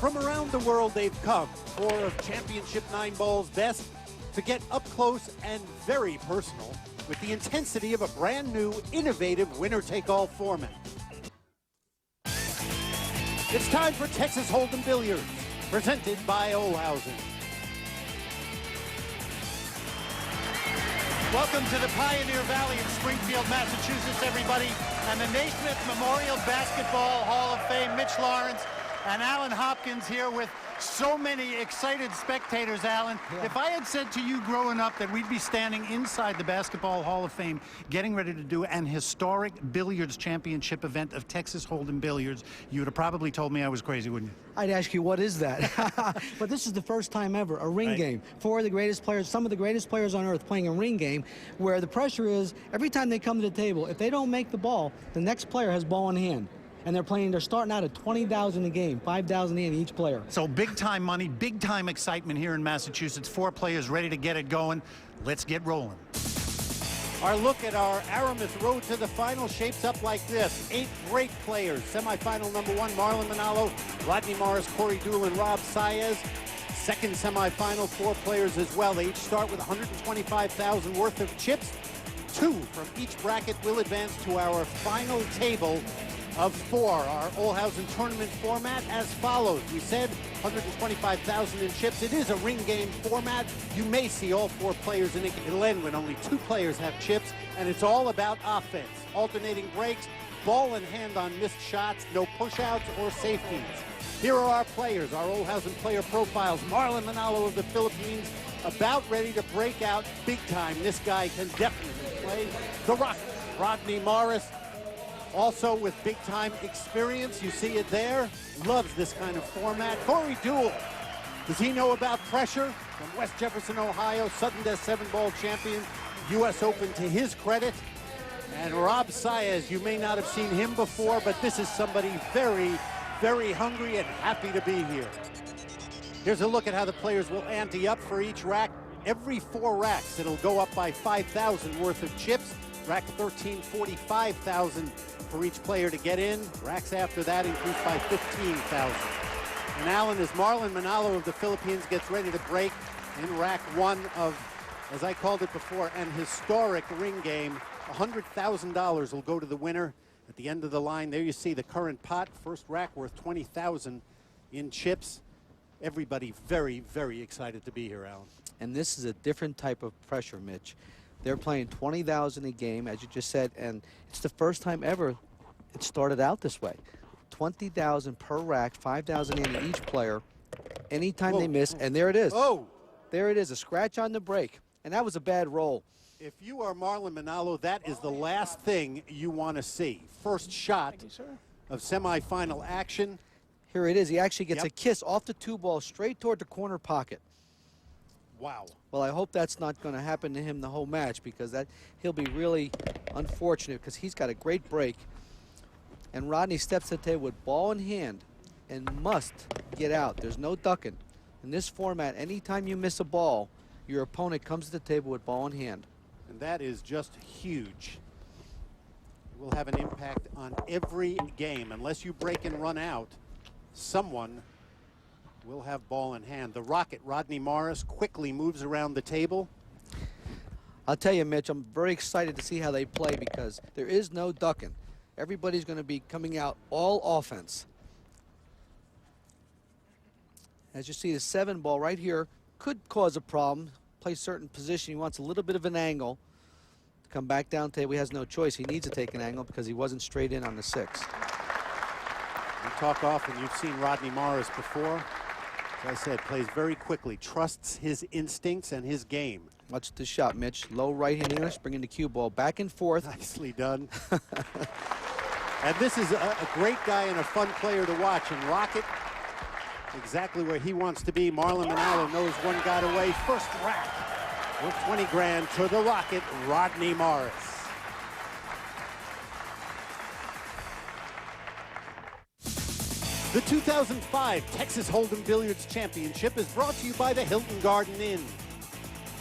From around the world they've come, 4 of Championship 9 Ball's best, to get up close and very personal with the intensity of a brand new, innovative winner-take-all format. It's time for Texas Hold'em Billiards, presented by Olhausen. Welcome to the Pioneer Valley in Springfield, Massachusetts, everybody, and the Naismith Memorial Basketball Hall of Fame. Mitch Lawrence and Alan Hopkins here with so many excited spectators, Alan. Yeah. If I had said to you growing up that we'd be standing inside the Basketball Hall of Fame getting ready to do an historic billiards championship event of Texas Hold'em Billiards, you would have probably told me I was crazy, wouldn't you? I'd ask you, what is that? But this is the first time ever, a ring game. 4 of the greatest players, some of the greatest players on earth playing a ring game, where the pressure is, every time they come to the table, if they don't make the ball, the next player has ball in hand. And they're starting out at $20,000 a game, $5,000 in each player. So big time money, big time excitement here in Massachusetts. 4 players ready to get it going. Let's get rolling. Our look at our Aramis road to the final shapes up like this. 8 great players. Semifinal number 1, Marlon Manalo, Rodney Morris, Deuel, and Saez. Second semifinal, 4 players as well. They each start with $125,000 worth of chips. 2 from each bracket will advance to our final table of 4. Our Olhausen tournament format as follows. We said $125,000 in chips. It is a ring game format. You may see all 4 players in it. It'll end when only 2 players have chips, and it's all about offense. Alternating breaks, ball in hand on missed shots, no push-outs or safeties. Here are our players, our Olhausen player profiles. Marlon Manalo of the Philippines, about ready to break out big time. This guy can definitely play. The Rocket, Rodney Morris, also with big-time experience. You see it there. Loves this kind of format. Deuel. Does he know about pressure? From West Jefferson, Ohio, Sudden Death 7-ball champion. U.S. Open to his credit. And Saez, you may not have seen him before, but this is somebody very, very hungry and happy to be here. Here's a look at how the players will ante up for each rack. Every 4 racks, it'll go up by $5,000 worth of chips. Rack 13, $45,000 for each player to get in. Racks after that increase by $15,000. And Alan, as Marlon Manalo of the Philippines gets ready to break in rack 1 of, as I called it before, an historic ring game, $100,000 will go to the winner at the end of the line. There you see the current pot. First rack worth $20,000 in chips. Everybody very, very excited to be here, Alan. And this is a different type of pressure, Mitch. They're playing $20,000 a game, as you just said, and it's the first time ever it started out this way. $20,000 per rack, $5,000 in each player. Anytime they miss, and there it is. Oh! There it is, a scratch on the break. And that was a bad roll. If you are Marlon Manalo, that is the last thing you want to see. First shot of semifinal action. Here it is. He actually gets a kiss off the 2-ball straight toward the corner pocket. Wow. Well, I hope that's not going to happen to him the whole match, because he'll be really unfortunate, because he's got a great break. And Rodney steps to the table with ball in hand and must get out. There's no ducking. In this format, anytime you miss a ball, your opponent comes to the table with ball in hand. And that is just huge. It will have an impact on every game. Unless you break and run out, someone will have ball in hand. The Rocket, Rodney Morris, quickly moves around the table. I'll tell you, Mitch, I'm very excited to see how they play, because there is no ducking. Everybody's going to be coming out all offense. As you see, the 7-ball right here could cause a problem. Play certain position. He wants a little bit of an angle to come back down table. He has no choice. He needs to take an angle because he wasn't straight in on the 6. We talk often. You've seen Rodney Morris before. As I said, plays very quickly, trusts his instincts and his game. Watch the shot, Mitch. Low right-hand English, bringing the cue ball back and forth. Nicely done. And this is a great guy and a fun player to watch. And Rocket, exactly where he wants to be. Marlon Manalo knows one got away. First rack worth 20 grand to the Rocket, Rodney Morris. The 2005 Texas Hold'em Billiards Championship is brought to you by the Hilton Garden Inn,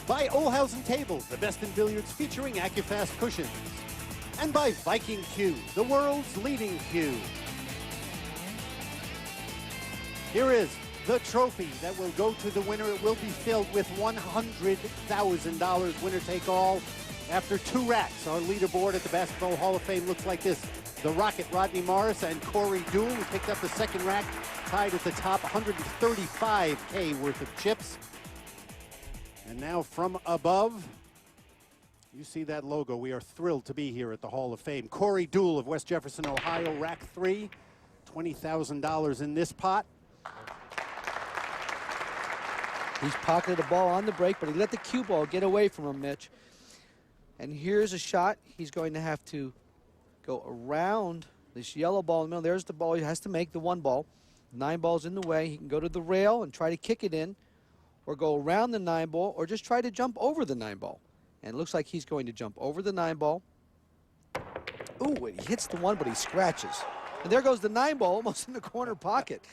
by Olhausen Tables, the best in billiards featuring AccuFast cushions, and by Viking Q, the world's leading cue. Here is the trophy that will go to the winner. It will be filled with $100,000, winner take all. After 2 racks, our leaderboard at the Basketball Hall of Fame looks like this. The Rocket, Rodney Morris, and Corey Deuel, who picked up the second rack, tied at the top, $135K worth of chips. And now from above, you see that logo. We are thrilled to be here at the Hall of Fame. Corey Deuel of West Jefferson, Ohio, rack 3, $20,000 in this pot. He's pocketed the ball on the break, but he let the cue ball get away from him, Mitch. And here's a shot. He's going to have to go around this yellow ball in the middle. There's the ball. He has to make the 1 ball. 9 balls in the way. He can go to the rail and try to kick it in, or go around the 9 ball, or just try to jump over the 9 ball. And it looks like he's going to jump over the 9 ball. Ooh, he hits the 1, but he scratches. And there goes the 9 ball almost in the corner pocket.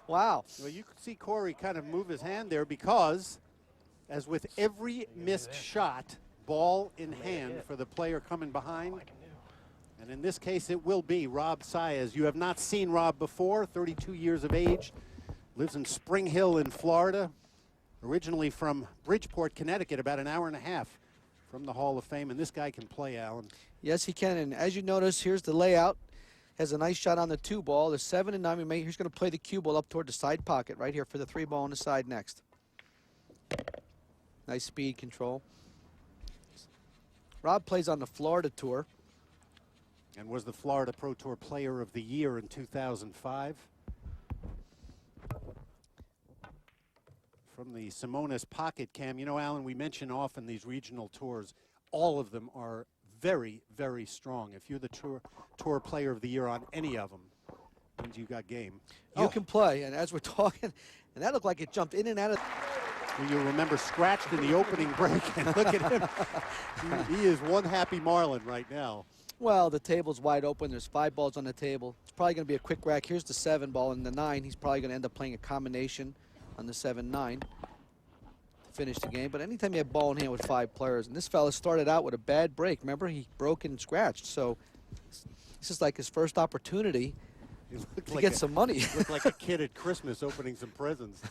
Wow. Well, you could see Corey kind of move his hand there because, as with every missed shot, ball in hand for the player coming behind. And in this case, it will be Rob Saez. You have not seen Rob before, 32 years of age, lives in Spring Hill in Florida, originally from Bridgeport, Connecticut, about an hour and a half from the Hall of Fame. And this guy can play, Alan. Yes, he can. And as you notice, here's the layout. Has a nice shot on the 2 ball. The 7 and 9, he's going to play the cue ball up toward the side pocket right here for the 3 ball on the side next. Nice speed control. Rob plays on the Florida Tour. And was the Florida Pro Tour Player of the Year in 2005. From the Simonis pocket cam, you know, Alan, we mention often these regional tours, all of them are very, very strong. If you're the tour Player of the Year on any of them, means you got game. You can play, and as we're talking, and that looked like it jumped in and out of. You remember scratched in the opening break, and look at him. He is one happy Marlin right now. Well, the table's wide open. There's 5 balls on the table. It's probably going to be a quick rack. Here's the 7 ball and the 9. He's probably going to end up playing a combination on the 7-9 to finish the game. But anytime you have ball in hand with 5 players, and this fella started out with a bad break. Remember, he broke and scratched. So this is like his first opportunity to get some money. He looked like a kid at Christmas opening some presents.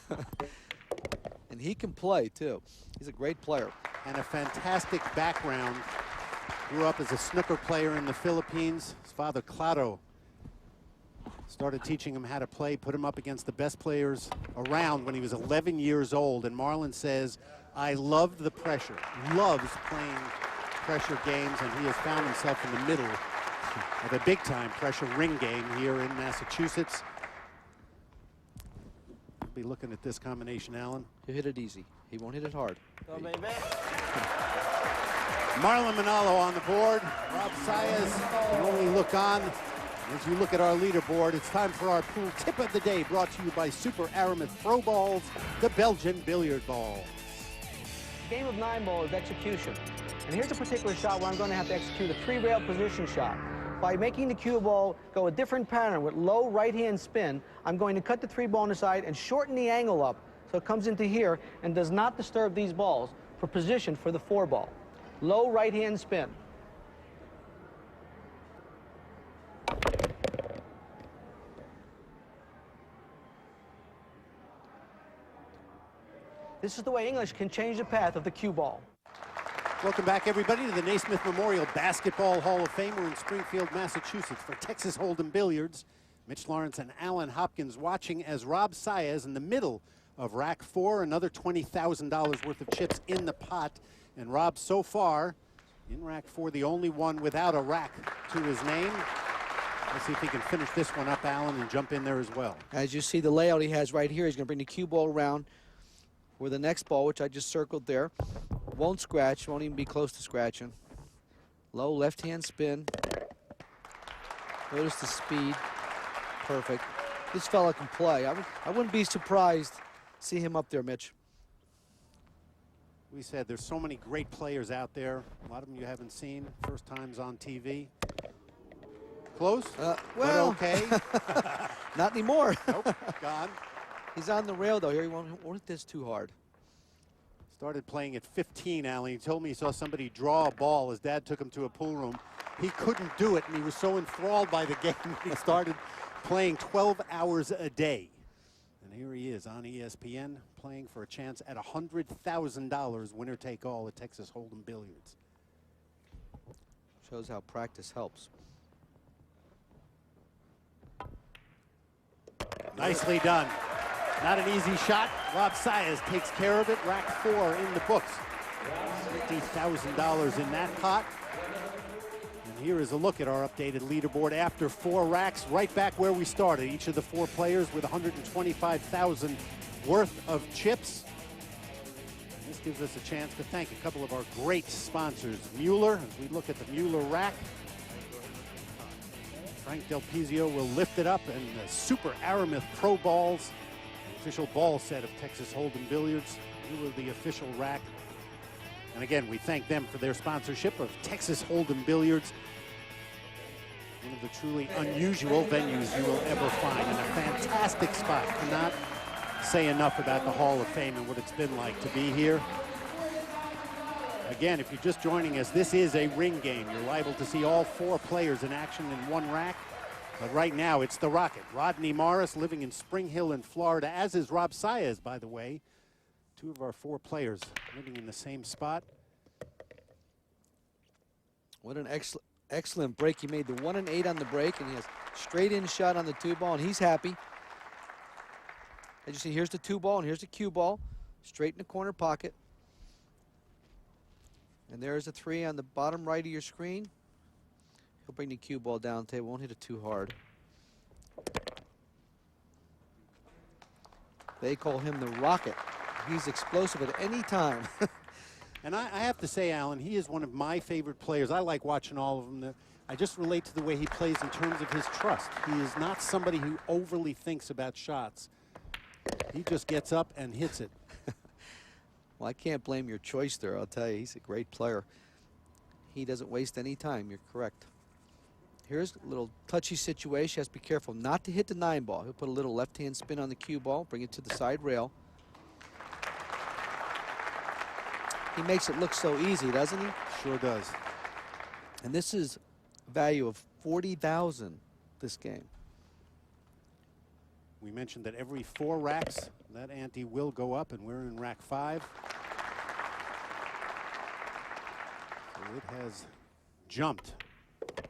And he can play, too. He's a great player. And a fantastic background. Grew up as a snooker player in the Philippines. His father, Claudio, started teaching him how to play, put him up against the best players around when he was 11 years old. And Marlon says, I loved the pressure, loves playing pressure games, and he has found himself in the middle of a big-time pressure ring game here in Massachusetts. We'll be looking at this combination, Alan. He'll hit it easy. He won't hit it hard. Oh, baby. Marlon Manalo on the board. Rob Saez can only look on. As you look at our leaderboard, it's time for our pool tip of the day, brought to you by Super Aramis Pro Balls, the Belgian billiard balls. Game of 9 ball is execution. And here's a particular shot where I'm going to have to execute a 3-rail position shot. By making the cue ball go a different pattern with low right-hand spin, I'm going to cut the 3 ball on the side and shorten the angle up so it comes into here and does not disturb these balls for position for the 4 ball. Low right-hand spin. This is the way English can change the path of the cue ball. Welcome back, everybody, to the Naismith Memorial Basketball Hall of Fame. We're in Springfield, Massachusetts for Texas Hold'em Billiards. Mitch Lawrence and Alan Hopkins watching as Rob Saez in the middle of rack 4, another $20,000 worth of chips in the pot. And Rob, so far, in rack 4, the only one without a rack to his name. Let's see if he can finish this one up, Alan, and jump in there as well. As you see the layout he has right here, he's going to bring the cue ball around where the next ball, which I just circled there, won't scratch, won't even be close to scratching. Low left-hand spin. Notice the speed. Perfect. This fella can play. I wouldn't be surprised to see him up there, Mitch. We said there's so many great players out there. A lot of them you haven't seen. First times on TV. Close? Well, but okay. Not anymore. Nope, gone. He's on the rail, though. Here, he won't hit this too hard. Started playing at 15, Alan. He told me he saw somebody draw a ball. His dad took him to a pool room. He couldn't do it, and he was so enthralled by the game, he started playing 12 hours a day. here he is on ESPN playing for a chance at $100,000 winner take all at Texas Hold'em Billiards. Shows how practice helps. Nicely done. Not an easy shot. Rob Saez takes care of it. Rack 4 in the books. $50,000 in that pot. And here is a look at our updated leaderboard after 4 racks, right back where we started. Each of the 4 players with $125,000 worth of chips. And this gives us a chance to thank a couple of our great sponsors. Mueller, as we look at the Mueller rack. Frank Del Pizio will lift it up, and the Super Aramith Pro Balls, the official ball set of Texas Hold'em Billiards. Mueller, the official rack. And again, we thank them for their sponsorship of Texas Hold'em Billiards. One of the truly unusual venues you will ever find, and a fantastic spot. Cannot say enough about the Hall of Fame and what it's been like to be here. Again, if you're just joining us, this is a ring game. You're liable to see all 4 players in action in one rack. But right now, it's the Rocket. Rodney Morris, living in Spring Hill in Florida, as is Rob Saez, by the way. 2 of our 4 players living in the same spot. What an excellent break. He made the 1 and 8 on the break, and he has straight in shot on the 2 ball, and he's happy. As you see, here's the 2 ball, and here's the cue ball, straight in the corner pocket. And there's a 3 on the bottom right of your screen. He'll bring the cue ball down the table, won't hit it too hard. They call him the Rocket. He's explosive at any time. And I have to say, Alan, he is one of my favorite players. I like watching all of them. I just relate to the way he plays in terms of his trust. He is not somebody who overly thinks about shots. He just gets up and hits it. Well, I can't blame your choice there, I'll tell you. He's a great player. He doesn't waste any time, you're correct. Here's a little touchy situation. He has to be careful not to hit the 9 ball. He'll put a little left-hand spin on the cue ball, bring it to the side rail. He makes it look so easy, doesn't he? Sure does. And this is a value of $40,000 this game. We mentioned that every 4 racks, that ante will go up, and we're in rack 5. So it has jumped,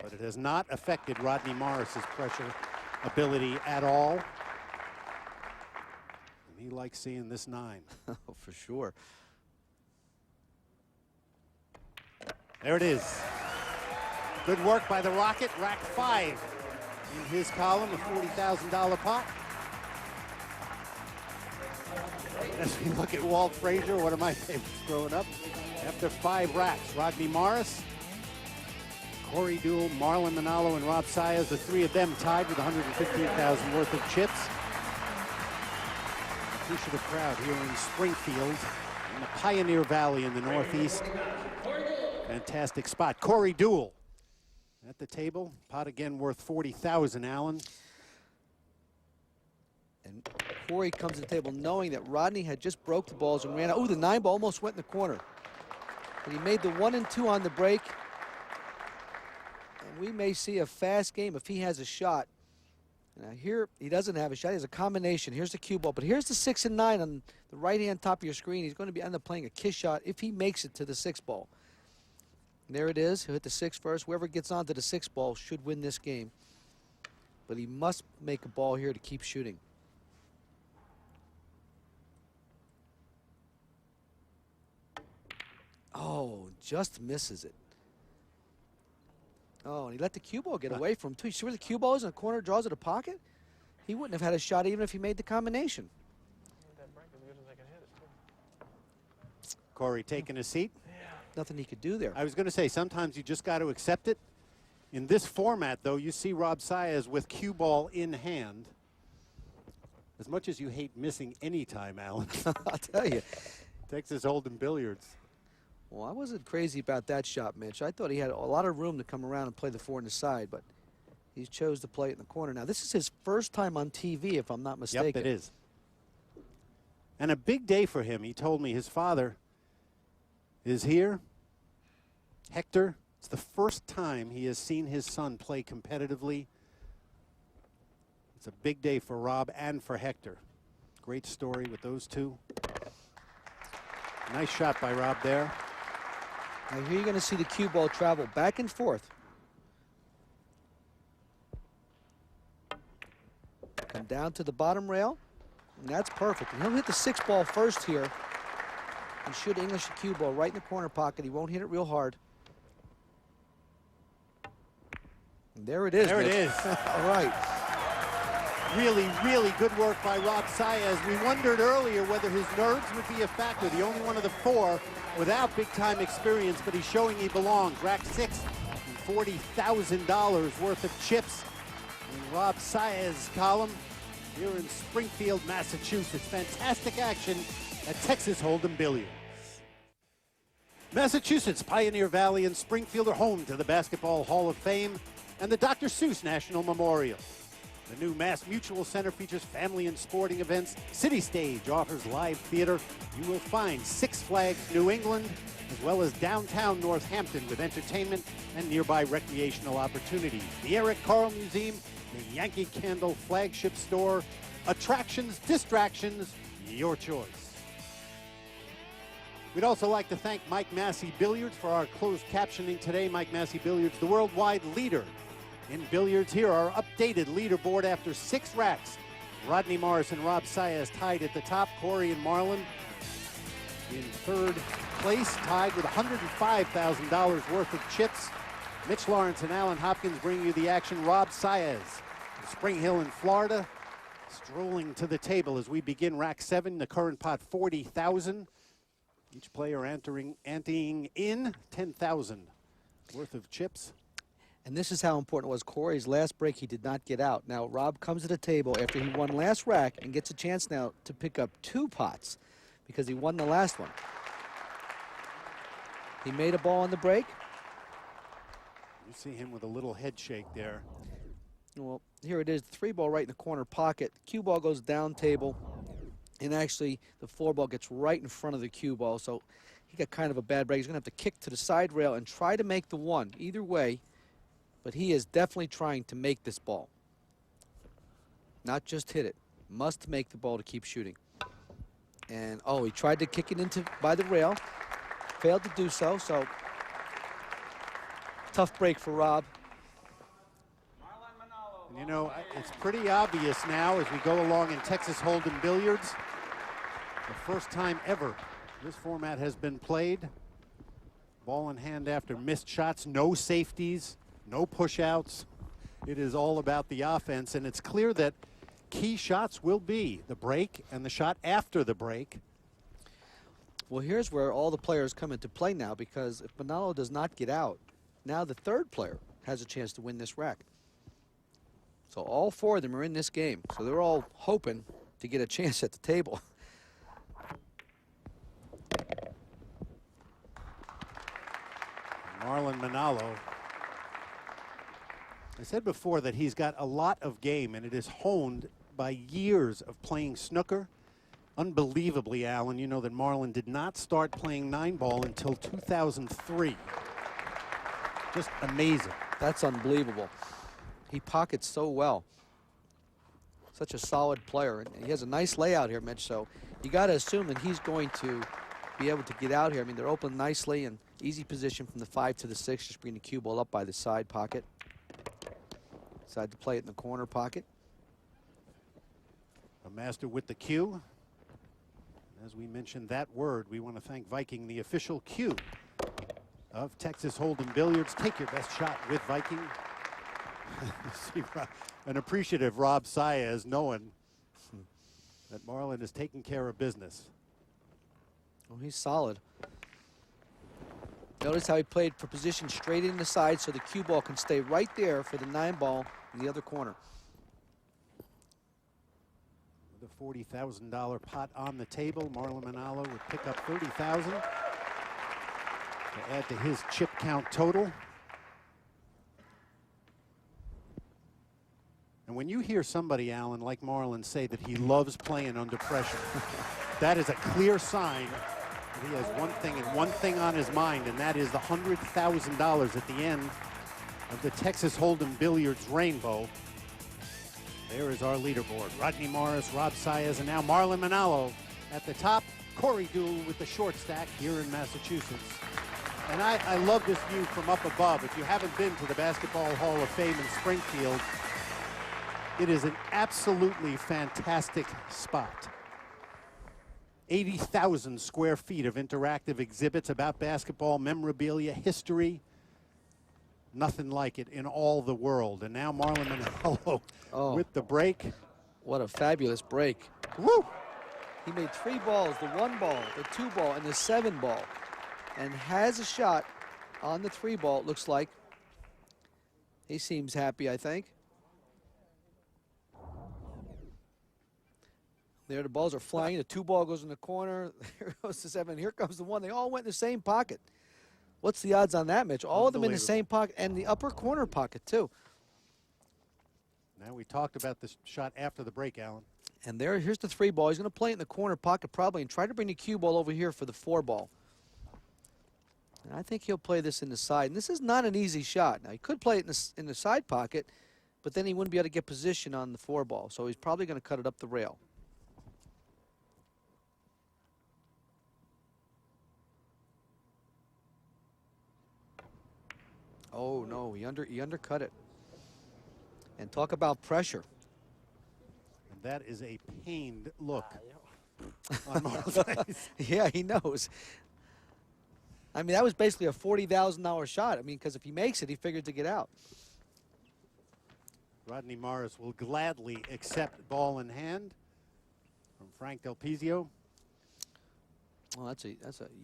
but it has not affected Rodney Morris's pressure ability at all. And he likes seeing this 9. Oh, for sure. There it is. Good work by the Rocket. Rack 5 in his column, a $40,000 pot. As we look at Walt Frazier, one of my favorites growing up. After 5 racks, Rodney Morris, Corey Deuel, Marlon Manalo, and Rob Saez, the 3 of them tied with $115,000 worth of chips. Appreciative crowd here in Springfield, in the Pioneer Valley in the Northeast. Fantastic spot. Corey Deuel at the table. Pot again worth $40,000, Allen. And Corey comes to the table knowing that Rodney had just broke the balls and ran out. Oh, the 9 ball almost went in the corner. But he made the 1 and 2 on the break. And we may see a fast game if he has a shot. Now here, he doesn't have a shot. He has a combination. Here's the cue ball. But here's the 6 and 9 on the right-hand top of your screen. He's going to end up playing a kiss shot if he makes it to the 6 ball. And there it is. He'll hit the 6 first. Whoever gets onto the 6 ball should win this game. But he must make a ball here to keep shooting. Oh, just misses it. Oh, and he let the cue ball get away from him, too. You see where the cue ball is in the corner, draws it a pocket? He wouldn't have had a shot even if he made the combination. Corey taking a seat. Nothing he could do there. I was going to say, sometimes you just got to accept it. In this format, though, you see Rob Saez with cue ball in hand. As much as you hate missing any time, Alan. I'll tell you. Texas Hold'em Billiards. Well, I wasn't crazy about that shot, Mitch. I thought he had a lot of room to come around and play the 4 on the side, but he chose to play it in the corner. Now, this is his first time on TV, if I'm not mistaken. Yep, it is. And a big day for him. He told me his father is here. Hector, it's the first time he has seen his son play competitively. It's a big day for Rob and for Hector. Great story with those two. Nice shot by Rob there. Now here you're going to see the cue ball travel back and forth. Come down to the bottom rail, and that's perfect. And he'll hit the 6 ball first here and should English the cue ball right in the corner pocket. He won't hit it real hard. And there it is. There Mitch. it is. All right. Really, really good work by Rob Saez. We wondered earlier whether his nerves would be a factor. The only one of the 4 without big-time experience, but he's showing he belongs. Rack 6 and $40,000 worth of chips in Rob Saez column here in Springfield, Massachusetts. Fantastic action at Texas Hold'em Billiards. Massachusetts, Pioneer Valley, and Springfield are home to the Basketball Hall of Fame and the Dr. Seuss National Memorial. The new Mass Mutual Center features family and sporting events. City Stage offers live theater. You will find Six Flags New England, as well as downtown Northampton with entertainment and nearby recreational opportunities. The Eric Carle Museum, the Yankee Candle flagship store. Attractions, distractions, your choice. We'd also like to thank Mike Massey Billiards for our closed captioning today. Mike Massey Billiards, the worldwide leader in billiards. Here, our updated leaderboard after 6 racks. Rodney Morris and Rob Saez tied at the top. Corey and Marlon in 3rd place, tied with $105,000 worth of chips. Mitch Lawrence and Alan Hopkins bring you the action. Rob Saez, Spring Hill in Florida, strolling to the table as we begin rack 7. The current pot, $40,000. Each player anteing in $10,000 worth of chips. And this is how important it was. Corey's last break, he did not get out. Now, Rob comes to the table after he won last rack and gets a chance now to pick up 2 pots because he won the last one. He made a ball on the break. You see him with a little head shake there. Well, here it is, 3 ball right in the corner pocket. Cue ball goes down table, and actually the 4 ball gets right in front of the cue ball. So he got kind of a bad break. He's going to have to kick to the side rail and try to make the 1. Either way, but he is definitely trying to make this ball. Not just hit it. Must make the ball to keep shooting. And, oh, he tried to kick it into by the rail. Failed to do so, so tough break for Rob. And you know, it's pretty obvious now as we go along in Texas Hold'em Billiards. The first time ever this format has been played. Ball in hand after missed shots, no safeties. No push-outs. It is all about the offense, and it's clear that key shots will be the break and the shot after the break. Well, here's where all the players come into play now, because if Manalo does not get out, now the 3rd player has a chance to win this rack. So all 4 of them are in this game, so they're all hoping to get a chance at the table. Marlon Manalo. I said before that he's got a lot of game, and it is honed by years of playing snooker. Unbelievably, Alan, you know that Marlon did not start playing 9-ball until 2003. Just amazing. That's unbelievable. He pockets so well. Such a solid player, and he has a nice layout here, Mitch, so you got to assume that he's going to be able to get out here. I mean, they're open nicely and easy position from the 5 to the 6. Just bring the cue ball up by the side pocket. Decide to play it in the corner pocket. A master with the cue. As we mentioned that word, we want to thank Viking, the official cue of Texas Hold'em Billiards. Take your best shot with Viking. See, an appreciative Rob Saez, knowing that Marlon is taking care of business. Oh, he's solid. Notice how he played for position straight in the side so the cue ball can stay right there for the 9-ball in the other corner. With a $40,000 pot on the table, Marlon Manalo would pick up $30,000 to add to his chip count total. And when you hear somebody, Alan, like Marlon, say that he loves playing under pressure, that is a clear sign that he has one thing and one thing on his mind, and that is the $100,000 at the end of the Texas Hold'em Billiards Rainbow. There is our leaderboard. Rodney Morris, Rob Saez, and now Marlon Manalo at the top. Corey Deuel with the short stack here in Massachusetts. And I love this view from up above. If you haven't been to the Basketball Hall of Fame in Springfield, it is an absolutely fantastic spot. 80,000 square feet of interactive exhibits about basketball, memorabilia, history. Nothing like it in all the world. And now Marlon Manalo with the break. What a fabulous break. Woo! He made 3 balls, the 1 ball, the 2 ball, and the 7 ball. And has a shot on the 3 ball, it looks like. He seems happy, I think. There, the balls are flying. The 2 ball goes in the corner. There goes the 7. Here comes the 1. They all went in the same pocket. What's the odds on that, Mitch? All of them in the same pocket, and the upper corner pocket, too. Now, we talked about this shot after the break, Alan. And here's the 3 ball. He's going to play it in the corner pocket probably and try to bring the cue ball over here for the 4 ball. And I think he'll play this in the side. And this is not an easy shot. Now, he could play it in the side pocket, but then he wouldn't be able to get position on the 4 ball. So he's probably going to cut it up the rail. Oh, no, he undercut it. And talk about pressure. And that is a pained look on Marlon's face. Yeah, he knows. I mean, that was basically a $40,000 shot. I mean, because if he makes it, he figured to get out. Rodney Morris will gladly accept ball in hand from Frank Del Pizio. Well, that's a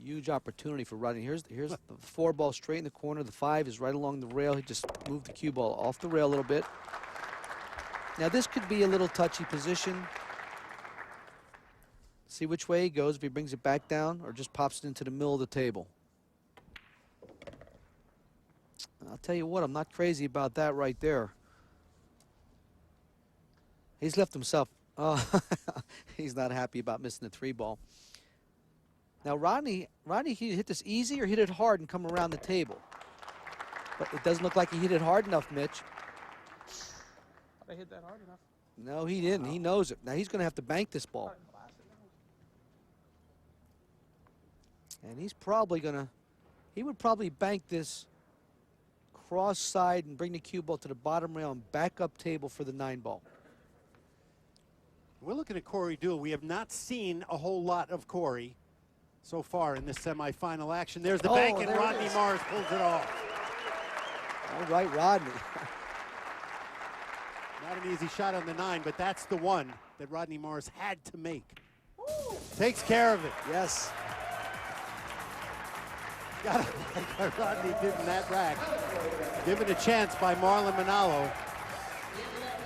huge opportunity for Rodney. Here's the 4 ball straight in the corner. The 5 is right along the rail. He just moved the cue ball off the rail a little bit. Now this could be a little touchy position. See which way he goes, if he brings it back down or just pops it into the middle of the table. And I'll tell you what, I'm not crazy about that right there. He's left himself. He's not happy about missing the 3 ball. Now Rodney, he hit this easy or hit it hard and come around the table. But it doesn't look like he hit it hard enough, Mitch. I hit that hard enough. No, he didn't. He knows it. Now he's going to have to bank this ball. And he's probably going to, he would probably bank this cross side and bring the cue ball to the bottom rail and back up table for the 9 ball. We're looking at Corey Deuel. We have not seen a whole lot of Corey so far in this semifinal action. There's the bank, and Rodney Morris pulls it off. All right, Rodney. Not an easy shot on the 9, but that's the one that Rodney Morris had to make. Takes care of it. Yes. Gotta like what Rodney did in that rack. Given a chance by Marlon Manalo.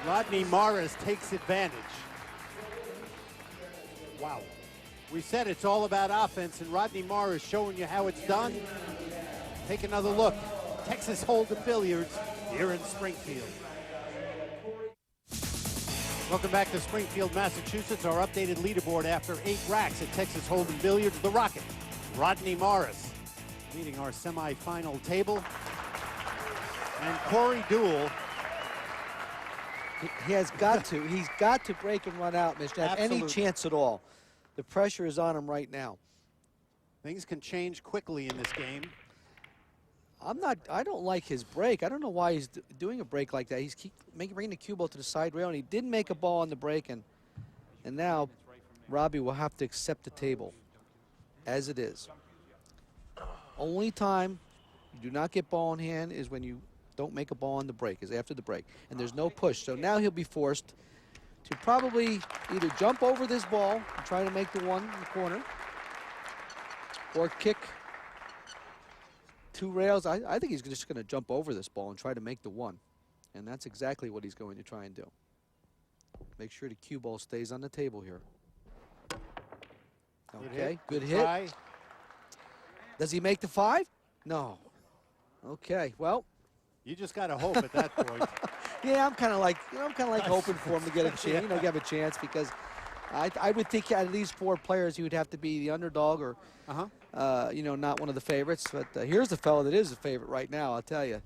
Rodney Morris takes advantage. Wow. We said it's all about offense, and Rodney Morris showing you how it's done. Take another look. Texas Hold'em Billiards here in Springfield. Welcome back to Springfield, Massachusetts. Our updated leaderboard after 8 racks at Texas Hold'em Billiards. The Rocket, Rodney Morris, leading our semifinal table. And Corey Deuel. He has got to. He's got to break and run out, Mitch, to have any chance at all. The pressure is on him right now. Things can change quickly in this game. I don't like his break. I don't know why he's doing a break like that. He's bringing the cue ball to the side rail, and he didn't make a ball on the break, and now Robbie will have to accept the table as it is. Only time you do not get ball in hand is when you don't make a ball on the break, is after the break, and there's no push. So now he'll be forced to probably either jump over this ball and try to make the 1 in the corner, or kick 2 rails. I think he's just going to jump over this ball and try to make the 1. And that's exactly what he's going to try and do. Make sure the cue ball stays on the table here. Okay, good hit. Try. Does he make the 5? No. Okay, well. You just got to hope at that point. Yeah, I'm kind of like hoping for him to get a chance, get a chance, because I would think out of these 4 players, he would have to be the underdog or, not one of the favorites. But here's the fellow that is a favorite right now. I'll tell you,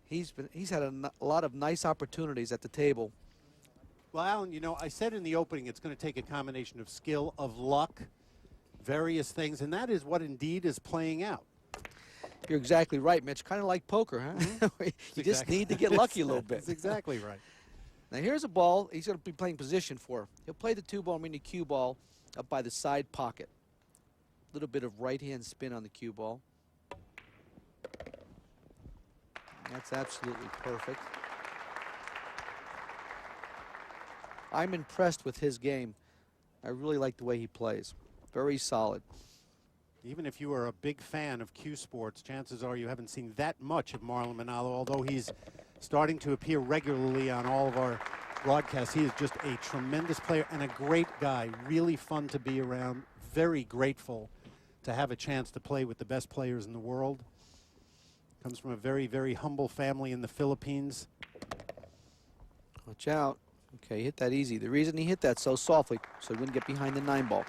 he's had a lot of nice opportunities at the table, Well, Alan, you know, I said in the opening it's going to take a combination of skill, of luck, various things, and that is what indeed is playing out. You're exactly right, Mitch. Kind of like poker, huh? Mm-hmm. You just need to get lucky a little bit. That's exactly right. Now here's a ball he's going to be playing position for. He'll play the 2-ball, meaning the cue ball, up by the side pocket. A little bit of right-hand spin on the cue ball. That's absolutely perfect. I'm impressed with his game. I really like the way he plays. Very solid. Even if you are a big fan of cue sports, chances are you haven't seen that much of Marlon Manalo, although he's starting to appear regularly on all of our broadcasts. He is just a tremendous player and a great guy. Really fun to be around. Very grateful to have a chance to play with the best players in the world. Comes from a very, very humble family in the Philippines. Watch out. Okay, hit that easy. The reason he hit that so softly, so he wouldn't get behind the 9-ball.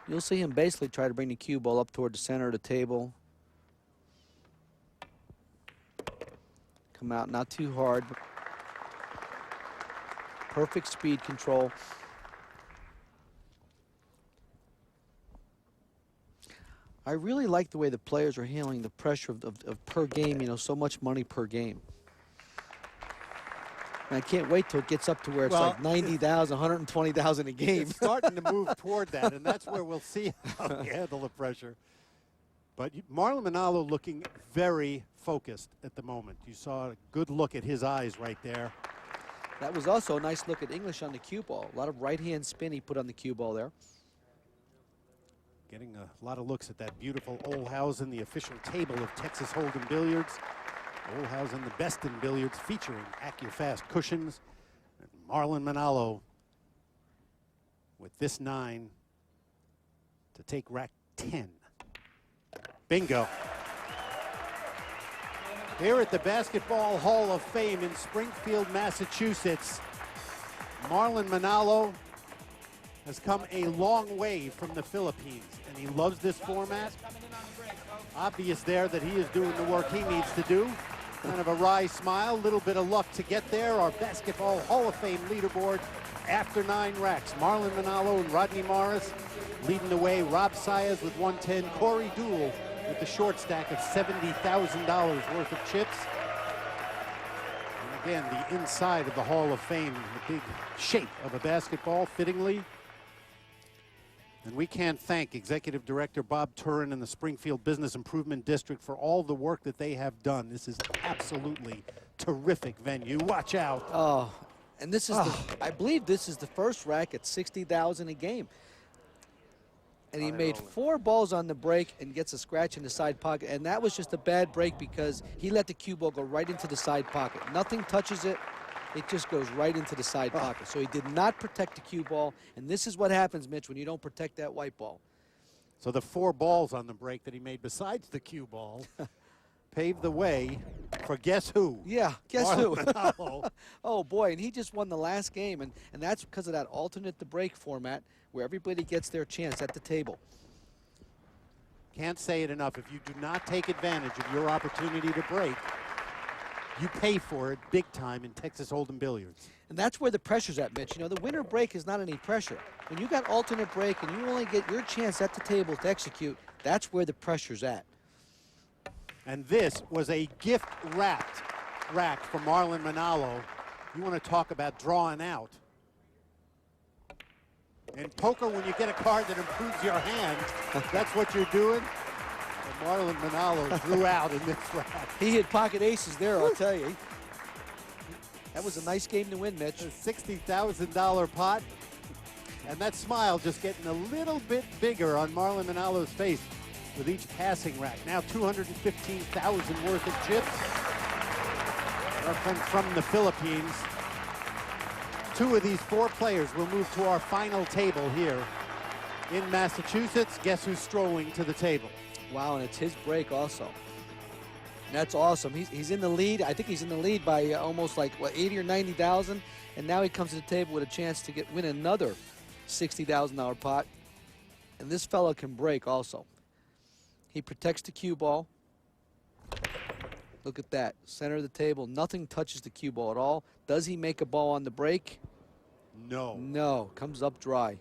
You'll see him basically try to bring the cue ball up toward the center of the table. Come out not too hard. Perfect speed control. I really like the way the players are handling the pressure of per game, you know, so much money per game. And I can't wait till it gets up to where it's like 90,000, 120,000 a game. It's starting to move toward that, and that's where we'll see how they handle the pressure. But Marlon Manalo looking very focused at the moment. You saw a good look at his eyes right there. That was also a nice look at English on the cue ball. A lot of right-hand spin he put on the cue ball there. Getting a lot of looks at that beautiful Olhausen, the official table of Texas Hold'em Billiards. Olhausen, the best in billiards, featuring AccuFast cushions. And Marlon Manalo with this 9 to take rack 10. Bingo. Here at the Basketball Hall of Fame in Springfield, Massachusetts, Marlon Manalo has come a long way from the Philippines, and he loves this format. Obvious there that he is doing the work he needs to do. Kind of a wry smile, little bit of luck to get there. Our Basketball Hall of Fame leaderboard after 9 racks. Marlon Manalo and Rodney Morris leading the way. Rob Saez with 110. Corey Deuel with the short stack of $70,000 worth of chips. And again, the inside of the Hall of Fame, the big shape of a basketball, fittingly. And we can't thank Executive Director Bob Turin and the Springfield Business Improvement District for all the work that they have done. This is absolutely terrific venue. Watch out. Oh, and this is I believe this is the first rack at 60,000 a game. And he made 4 balls on the break and gets a scratch in the side pocket. And that was just a bad break because he let the cue ball go right into the side pocket. Nothing touches it. It just goes right into the side pocket. So he did not protect the cue ball. And this is what happens, Mitch, when you don't protect that white ball. So the 4 balls on the break that he made besides the cue ball paved the way for guess who? Yeah, guess Marlon who? Oh, boy, and he just won the last game. And that's because of that alternate the break format where everybody gets their chance at the table. Can't say it enough. If you do not take advantage of your opportunity to break, you pay for it big time in Texas Hold'em Billiards. And that's where the pressure's at, Mitch. You know, the winner break is not any pressure. When you got alternate break and you only get your chance at the table to execute, that's where the pressure's at. And this was a gift-wrapped rack for Marlon Manalo. You want to talk about drawing out. In poker, when you get a card that improves your hand, that's what you're doing. And Marlon Manalo drew out in this rack. He hit pocket aces there, I'll tell you. That was a nice game to win, Mitch. A $60,000 pot. And that smile just getting a little bit bigger on Marlon Manalo's face with each passing rack. Now $215,000 worth of chips. Our friend from the Philippines. 2 of these 4 players will move to our final table here in Massachusetts. Guess who's strolling to the table? Wow, and it's his break also. And that's awesome. He's in the lead. I think he's in the lead by almost like, what, 80 or 90,000. And now he comes to the table with a chance to win another $60,000 pot. And this fellow can break also. He protects the cue ball. Look at that. Center of the table. Nothing touches the cue ball at all. Does he make a ball on the break? No. No. Comes up dry.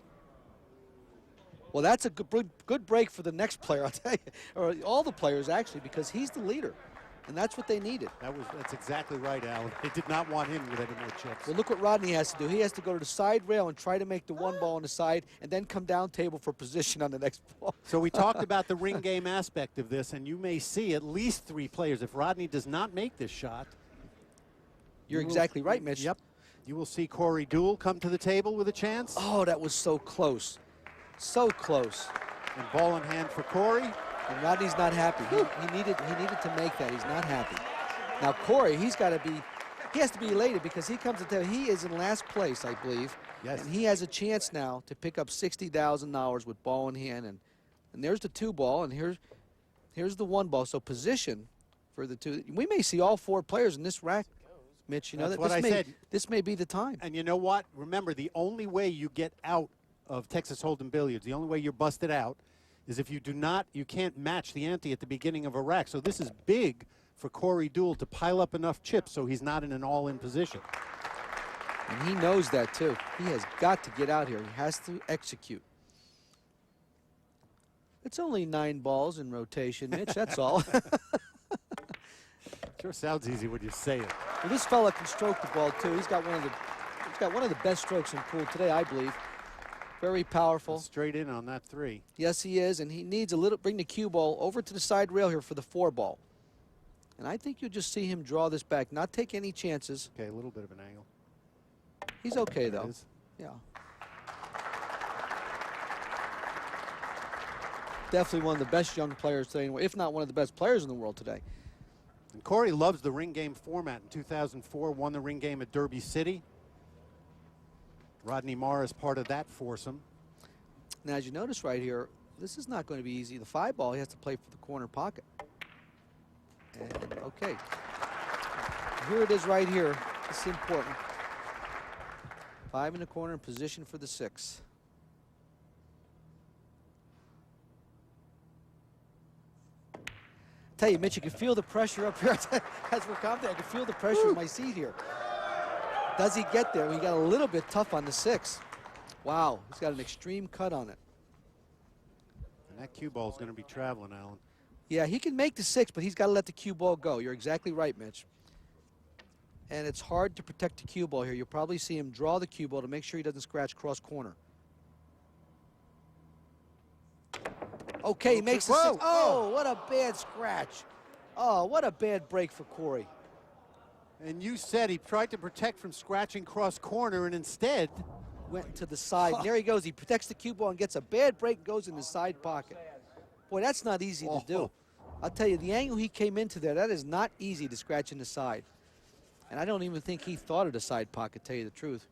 Well, that's a good break for the next player, I'll tell you. Or all the players, actually, because he's the leader. And that's what they needed. That's exactly right, Alan. They did not want him with any more chips. Well, look what Rodney has to do. He has to go to the side rail and try to make the one ball on the side and then come down table for position on the next ball. So we talked about the ring game aspect of this, and you may see at least 3 players. If Rodney does not make this shot. You're exactly right, Mitch. Yep. You will see Corey Deuel come to the table with a chance. Oh, that was so close. So close. And ball in hand for Corey. And Rodney's not happy. He needed to make that. He's not happy. Now Corey, he has to be elated because he comes to tell he is in last place, I believe. Yes. And he has a chance now to pick up $60,000 with ball in hand. And there's the 2 ball, and here's the 1 ball. So position for the 2. We may see all 4 players in this rack, Mitch. You know, that's what I said. This may be the time. And you know what? Remember, the only way you get out of Texas Hold'em billiards, the only way you're busted out, is if you can't match the ante at the beginning of a rack. So this is big for Corey Deuel to pile up enough chips so he's not in an all-in position. And he knows that too. He has got to get out here. He has to execute. It's only 9 balls in rotation, Mitch, that's all. Sure sounds easy when you say it. Well, this fella can stroke the ball too. He's got one of the best strokes in pool today, I believe. Very powerful. Straight in on that 3. Yes, he is, and he needs bring the cue ball over to the side rail here for the 4 ball. And I think you'll just see him draw this back, not take any chances. Okay, a little bit of an angle. He's okay, though. Yeah. Definitely one of the best young players today, if not one of the best players in the world today. And Corey loves the ring game format. In 2004, won the ring game at Derby City. Rodney Morris part of that foursome. Now, as you notice right here, this is not going to be easy. The 5 ball, he has to play for the corner pocket. And okay. Here it is right here. This is important. 5 in the corner in position for the 6. Tell you, Mitch, you can feel the pressure up here as we're commenting. I can feel the pressure in my seat here. Does he get there? He got a little bit tough on the 6. Wow, he's got an extreme cut on it. And that cue ball is going to be traveling, Alan. Yeah, he can make the 6, but he's got to let the cue ball go. You're exactly right, Mitch. And it's hard to protect the cue ball here. You'll probably see him draw the cue ball to make sure he doesn't scratch cross corner. Okay, he makes the 6. Oh, what a bad scratch. Oh, what a bad break for Corey. And you said he tried to protect from scratching cross corner and instead went to the side. There he goes. He protects the cue ball and gets a bad break and goes in the side pocket. Boy, that's not easy to do. I'll tell you, the angle he came into there, that is not easy to scratch in the side. And I don't even think he thought of the side pocket, tell you the truth.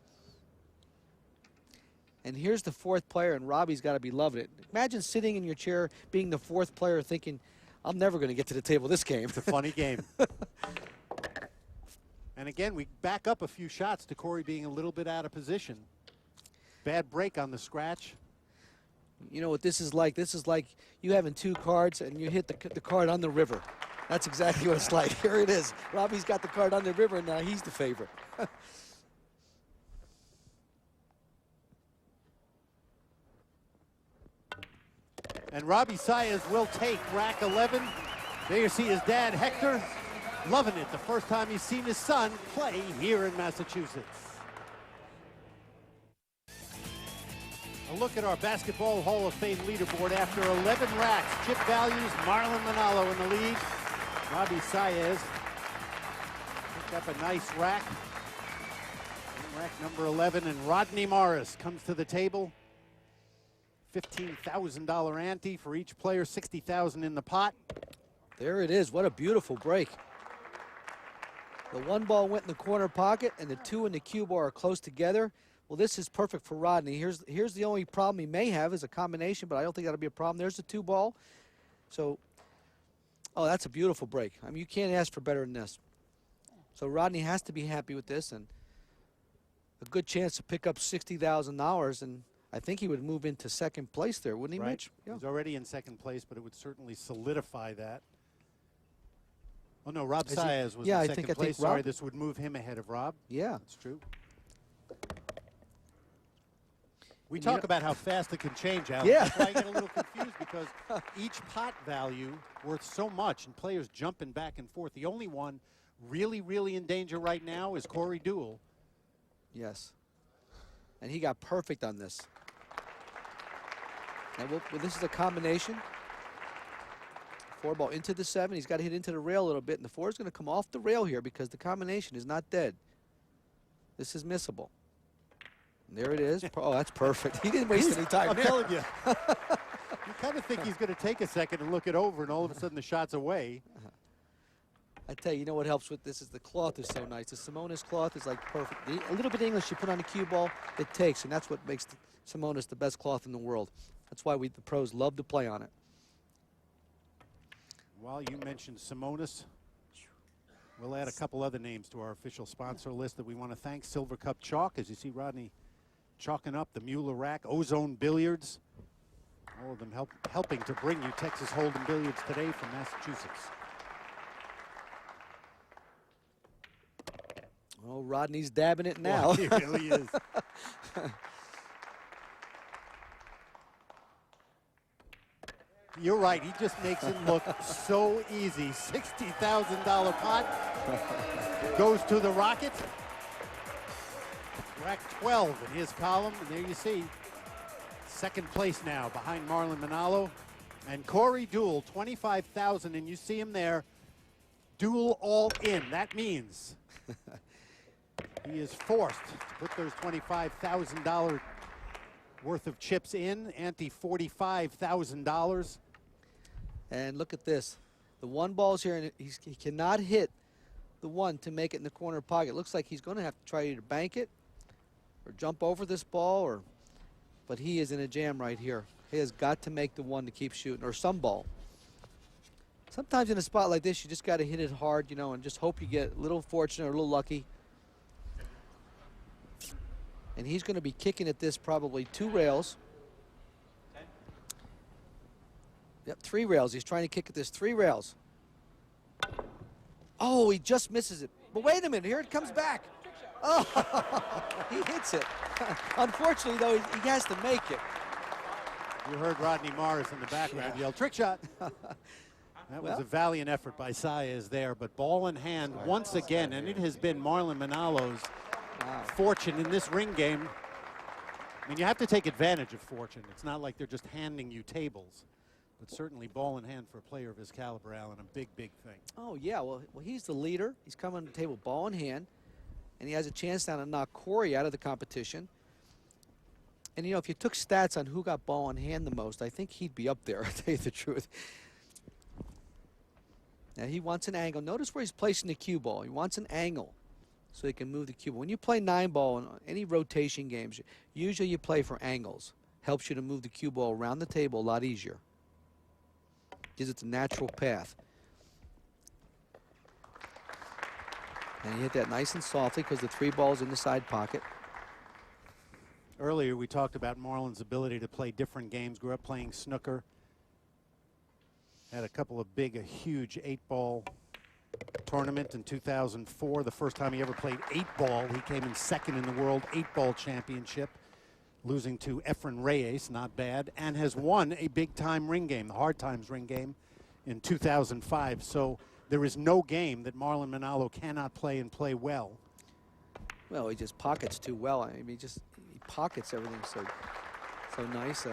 And here's the 4th player, and Robbie's got to be loving it. Imagine sitting in your chair, being the 4th player, thinking, I'm never going to get to the table this game. It's a funny game. And again, we back up a few shots to Corey being a little bit out of position. Bad break on the scratch. You know what this is like? This is like you having 2 cards and you hit the card on the river. That's exactly what it's like. Here it is. Robbie's got the card on the river, and now he's the favorite. And Robbie Saez will take rack 11. There you see his dad, Hector, loving it. The first time he's seen his son play here in Massachusetts. A look at our Basketball Hall of Fame leaderboard. After 11 racks, chip values, Marlon Manalo in the lead. Robbie Saez picked up a nice rack. Rack number 11, and Rodney Morris comes to the table. $15,000 ante for each player, $60,000 in the pot. There it is. What a beautiful break. The 1 ball went in the corner pocket, and the 2 in the cue ball are close together. Well, this is perfect for Rodney. Here's the only problem he may have is a combination, but I don't think that'll be a problem. There's the 2 ball. So, oh, that's a beautiful break. I mean, you can't ask for better than this. So Rodney has to be happy with this, and a good chance to pick up $60,000, and I think he would move into 2nd place there, wouldn't he, Right. Mitch? Yeah. He's already in 2nd place, but it would certainly solidify that. Oh, no, Rob Saez was yeah, in I second think place. Sorry, Rob, this would move him ahead of Rob. yeah. That's true. We And talk about how fast it can change, Alan. Yeah. That's why I get a little confused, because each pot value worth so much, and players jumping back and forth. The only one really, really in danger right now is Corey Deuel. Yes. And he got perfect on this. And this is a combination. 4-ball into the 7. He's got to hit into the rail a little bit, and the 4 is going to come off the rail here because the combination is not dead. This is missable. And there it is. Oh, that's perfect. He didn't waste any time. I'm telling you. You kind of think he's going to take a second and look it over, and all of a sudden the shot's away. I tell you, you know what helps with this is the cloth is so nice. The Simonis cloth is like perfect. A little bit of English you put on a cue ball, it takes, and that's what makes the Simonis the best cloth in the world. That's why the pros love to play on it. While you mentioned Simonis, we'll add a couple other names to our official sponsor list that we want to thank. Silver Cup Chalk, as you see Rodney chalking up the Mueller Rack, Ozone Billiards, all of them helping to bring you Texas Hold'em Billiards today from Massachusetts. Oh, Rodney's dabbing it now. Boy, he really is. You're right. He just makes it look so easy. $60,000 pot goes to the Rocket. Rack 12 in his column, and there you see second place now behind Marlon Manalo and Corey Deuel, $25,000, and you see him there. Deuel all in. That means he is forced to put those $25,000 worth of chips in, ante $45,000. And look at this. The 1 ball's here, and he cannot hit the 1 to make it in the corner pocket. Looks like he's going to have to try to bank it or jump over this ball, but he is in a jam right here. He has got to make the 1 to keep shooting, or some ball. Sometimes in a spot like this, you just got to hit it hard, you know, and just hope you get a little fortunate or a little lucky. And he's going to be kicking at this probably 2 rails. Yep, 3 rails. He's trying to kick at this 3 rails. Oh, he just misses it. But wait a minute, here it comes back. Oh, he hits it. Unfortunately, though, he has to make it. You heard Rodney Morris in the background yell, trick shot. That was a valiant effort by Saez there, but ball in hand once again, and it has been Marlon Manalo's fortune in this ring game. I mean, you have to take advantage of fortune. It's not like they're just handing you tables. But certainly ball in hand for a player of his caliber, Alan, a big, big thing. Oh, yeah, well, he's the leader. He's coming to the table ball in hand, and he has a chance now to knock Corey out of the competition. And, you know, if you took stats on who got ball in hand the most, I think he'd be up there, I'll tell you the truth. Now, he wants an angle. Notice where he's placing the cue ball. He wants an angle so he can move the cue ball. When you play 9-ball in any rotation games, usually you play for angles. Helps you to move the cue ball around the table a lot easier. Gives it a natural path. And he hit that nice and softly because the 3 ball's in the side pocket. Earlier, we talked about Marlon's ability to play different games. Grew up playing snooker. Had a couple of a huge 8-ball tournament in 2004. The first time he ever played 8-ball. He came in second in the World 8-ball Championship, losing to Efren Reyes, not bad, and has won a big-time ring game, the Hard Times ring game, in 2005. So there is no game that Marlon Manalo cannot play and play well. Well, he just pockets too well. I mean, he pockets everything so nice.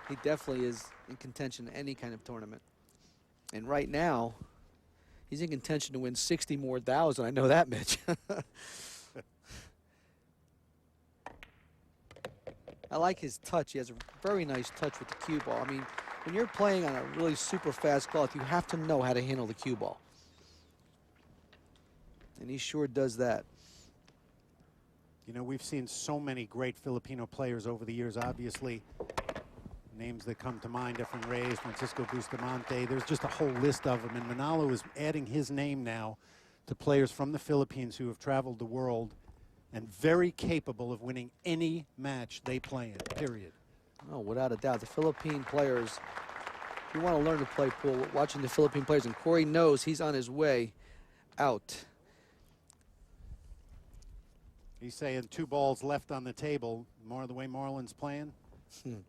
He definitely is in contention in any kind of tournament. And right now, he's in contention to win 60 more thousand. I know that, Mitch. I like his touch. He has a very nice touch with the cue ball. I mean, when you're playing on a really super fast cloth, you have to know how to handle the cue ball. And he sure does that. You know, we've seen so many great Filipino players over the years. Obviously, names that come to mind, Efren Reyes, Francisco Bustamante. There's just a whole list of them. And Manalo is adding his name now to players from the Philippines who have traveled the world and very capable of winning any match they play in, period. Oh, without a doubt. The Philippine players you want to learn to play pool, watching the Philippine players, and Corey knows he's on his way out. He's saying 2 balls left on the table. More the way Marlon's playing,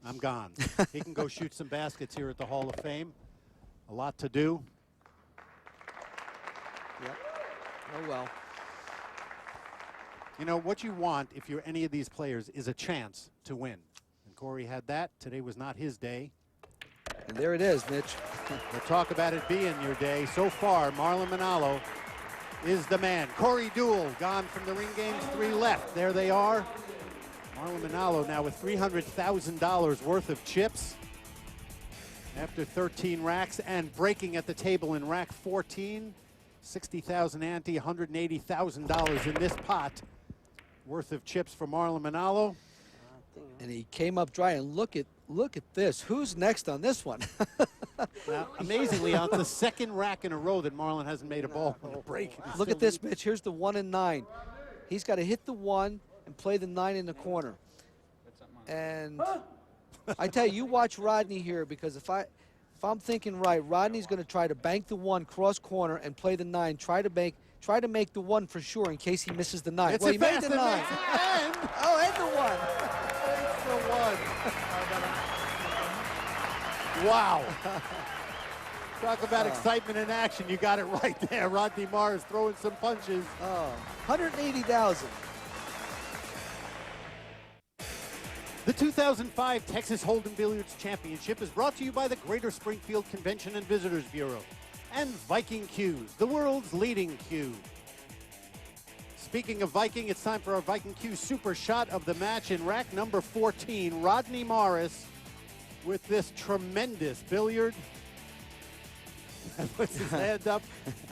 I'm gone. He can go shoot some baskets here at the Hall of Fame. A lot to do. Yep. Oh, well. You know, what you want, if you're any of these players, is a chance to win. And Corey had that. Today was not his day. And there it is, Mitch. We'll talk about it being your day. So far, Marlon Manalo is the man. Corey Deuel gone from the ring games, 3 left. There they are. Marlon Manalo now with $300,000 worth of chips after 13 racks and breaking at the table in rack 14. 60,000 ante, $180,000 in this pot worth of chips for Marlon Manalo. And he came up dry, and look at this. Who's next on this one? Now, amazingly, on the 2nd rack in a row that Marlon hasn't made a ball break. Look at this, Mitch. Here's the 1 and 9. He's got to hit the 1 and play the 9 in the corner. And I tell you, you watch Rodney here, because if I'm thinking right, Rodney's going to try to bank the 1 cross corner and play the 9. Try to make the 1 for sure in case he misses the 9. It's well, he made the 9. And Oh, and the 1. it's the 1. Wow. Talk about excitement in action. You got it right there. Rodney Morris throwing some punches. Oh, 180,000. The 2005 Texas Hold'em Billiards Championship is brought to you by the Greater Springfield Convention and Visitors Bureau and Viking Cues, the world's leading cue. Speaking of Viking, it's time for our Viking Q super shot of the match in rack number 14. Rodney Morris with this tremendous billiard. Puts his hand up.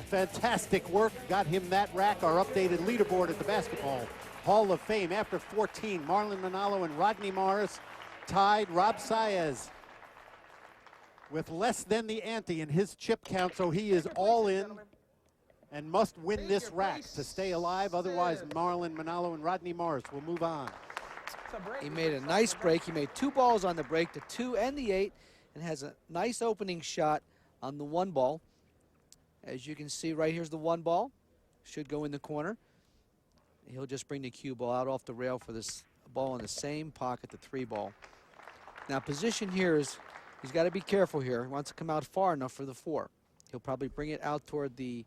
Fantastic work. Got him that rack. Our updated leaderboard at the Basketball Hall of Fame. After 14, Marlon Manalo and Rodney Morris tied. Rob Saez with less than the ante in his chip count, so he is all in and must win this rack to stay alive. Otherwise, Marlon Manalo and Rodney Morris will move on. He made a nice break. He made 2 balls on the break, the 2 and the 8, and has a nice opening shot on the 1 ball. As you can see, right here's the 1 ball. Should go in the corner. He'll just bring the cue ball out off the rail for this ball in the same pocket, the 3 ball. Now, position here is, he's got to be careful here. He wants to come out far enough for the 4. He'll probably bring it out toward the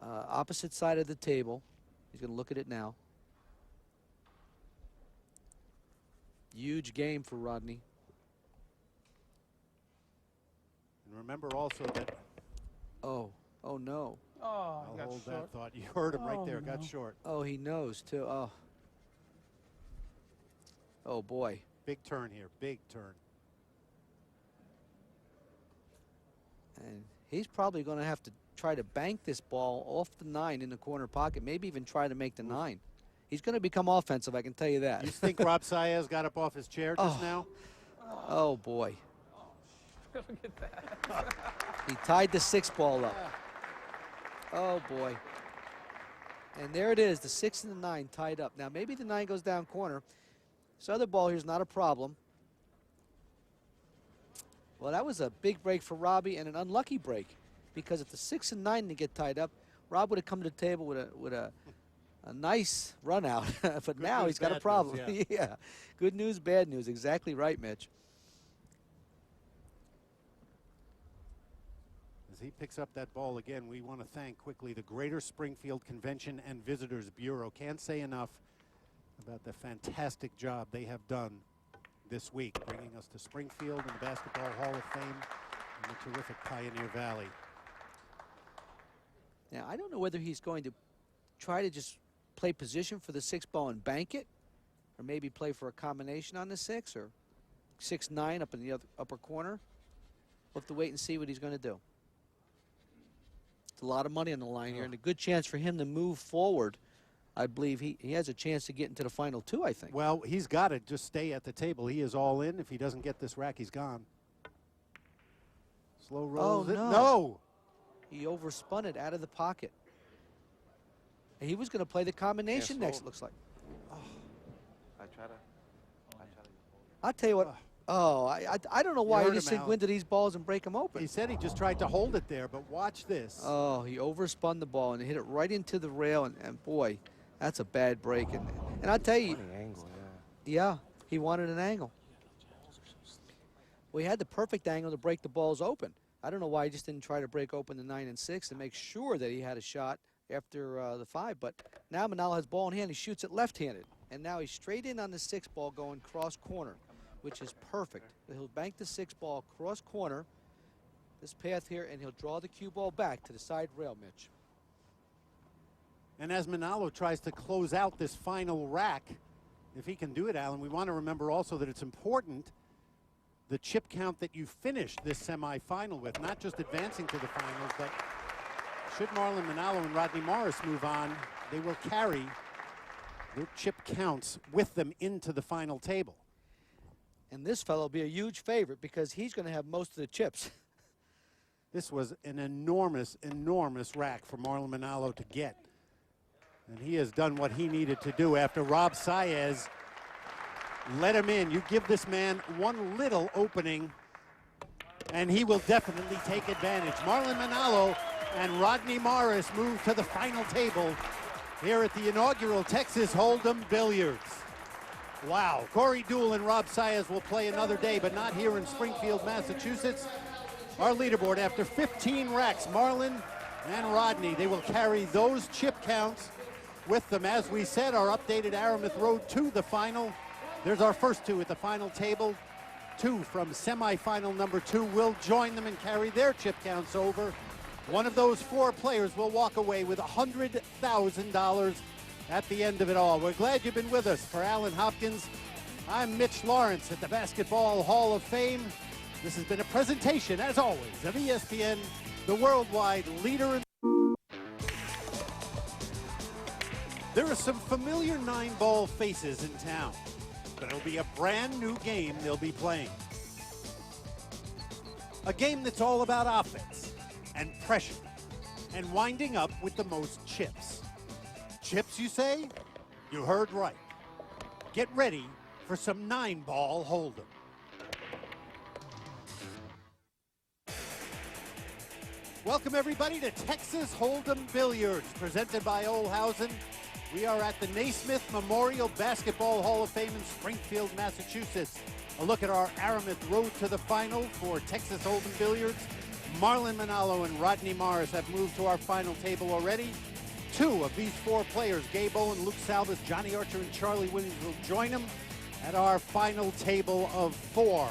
opposite side of the table. He's going to look at it now. Huge game for Rodney. And remember also that... Oh no. Oh, I'll he got hold short. that thought. You heard him right there. Oh, Got no. short. Oh, he knows too. Oh boy. Big turn here. Big turn. And he's probably going to have to try to bank this ball off the 9 in the corner pocket, maybe even try to make the 9. He's going to become offensive, I can tell you that. You think Rob Saez got up off his chair just now? Oh, boy. Look at that. He tied the 6 ball up. Oh, boy. And there it is, the 6 and the 9 tied up. Now, maybe the 9 goes down corner. This other ball here is not a problem. Well, that was a big break for Robbie and an unlucky break, because if the 6 and 9 didn't get tied up, Rob would have come to the table with a nice run out. But Good now news, he's got a bad problem. news, Yeah. Good news, bad news. Exactly right, Mitch. As he picks up that ball again, we want to thank quickly the Greater Springfield Convention and Visitors Bureau. Can't say enough about the fantastic job they have done this week, bringing us to Springfield and the Basketball Hall of Fame in the terrific Pioneer Valley. Now, I don't know whether he's going to try to just play position for the 6 ball and bank it, or maybe play for a combination on the 6, or 6-9 up in the upper corner. We'll have to wait and see what he's going to do. It's a lot of money on the line here, and a good chance for him to move forward. I believe he has a chance to get into the final 2, I think. Well, he's got to just stay at the table. He is all in. If he doesn't get this rack, he's gone. Slow rolls Oh, it. no. No! He overspun it out of the pocket. And he was going to play the combination next, it looks like. I try to. I'll tell you what, Oh, I don't know why he heard just him, didn't Al. go into these balls and break them open. He said he just tried to hold it there, but watch this. Oh, he overspun the ball and hit it right into the rail, and boy, that's a bad break. And I'll tell you, Funny angle, yeah, he wanted an angle. Well, he had the perfect angle to break the balls open. I don't know why he just didn't try to break open the 9 and 6 and make sure that he had a shot after the 5. But now Manalo has ball in hand. He shoots it left-handed. And now he's straight in on the 6 ball going cross corner, which is perfect. He'll bank the 6 ball cross corner, this path here, and he'll draw the cue ball back to the side rail, Mitch. And as Manalo tries to close out this final rack, if he can do it, Alan, we want to remember also that it's important the chip count that you finish this semifinal with, not just advancing to the finals, but should Marlon Manalo and Rodney Morris move on, they will carry their chip counts with them into the final table. And this fellow will be a huge favorite because he's going to have most of the chips. This was an enormous, enormous rack for Marlon Manalo to get. And he has done what he needed to do after Rob Saez let him in. You give this man one little opening, and he will definitely take advantage. Marlon Manalo and Rodney Morris move to the final table here at the inaugural Texas Hold'em Billiards. Wow, Corey Deuel and Rob Saez will play another day, but not here in Springfield, Massachusetts. Our leaderboard after 15 racks, Marlon and Rodney, they will carry those chip counts with them. As we said, our updated Aramith Road to the final. There's our first 2 at the final table. 2 from semifinal number 2 will join them and carry their chip counts over. One of those 4 players will walk away with $100,000 at the end of it all. We're glad you've been with us. For Alan Hopkins, I'm Mitch Lawrence at the Basketball Hall of Fame. This has been a presentation, as always, of ESPN, the worldwide leader in... There are some familiar 9-ball faces in town, but it'll be a brand new game they'll be playing. A game that's all about offense and pressure and winding up with the most chips. Chips, you say? You heard right. Get ready for some 9-ball Hold'em. Welcome everybody to Texas Hold'em Billiards, presented by Olhausen. We are at the Naismith Memorial Basketball Hall of Fame in Springfield, Massachusetts. A look at our Aramith Road to the Final for Texas Hold'em Billiards. Marlon Manalo and Rodney Morris have moved to our final table already. 2 of these 4 players, Gabe Owen, Luke Salvas, Johnny Archer, and Charlie Williams, will join them at our final table of 4.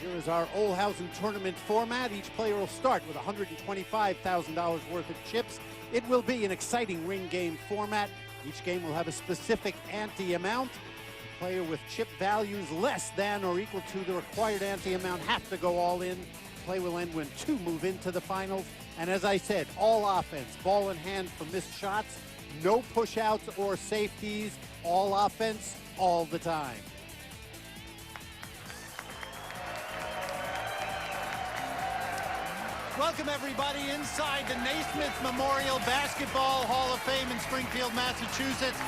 Here is our Olhausen tournament format. Each player will start with $125,000 worth of chips. It will be an exciting ring game format. Each game will have a specific ante amount. The player with chip values less than or equal to the required ante amount have to go all in. Play will end when 2 move into the finals. And as I said, all offense, ball in hand for missed shots, no push-outs or safeties, all offense, all the time. Welcome everybody inside the Naismith Memorial Basketball Hall of Fame in Springfield, Massachusetts.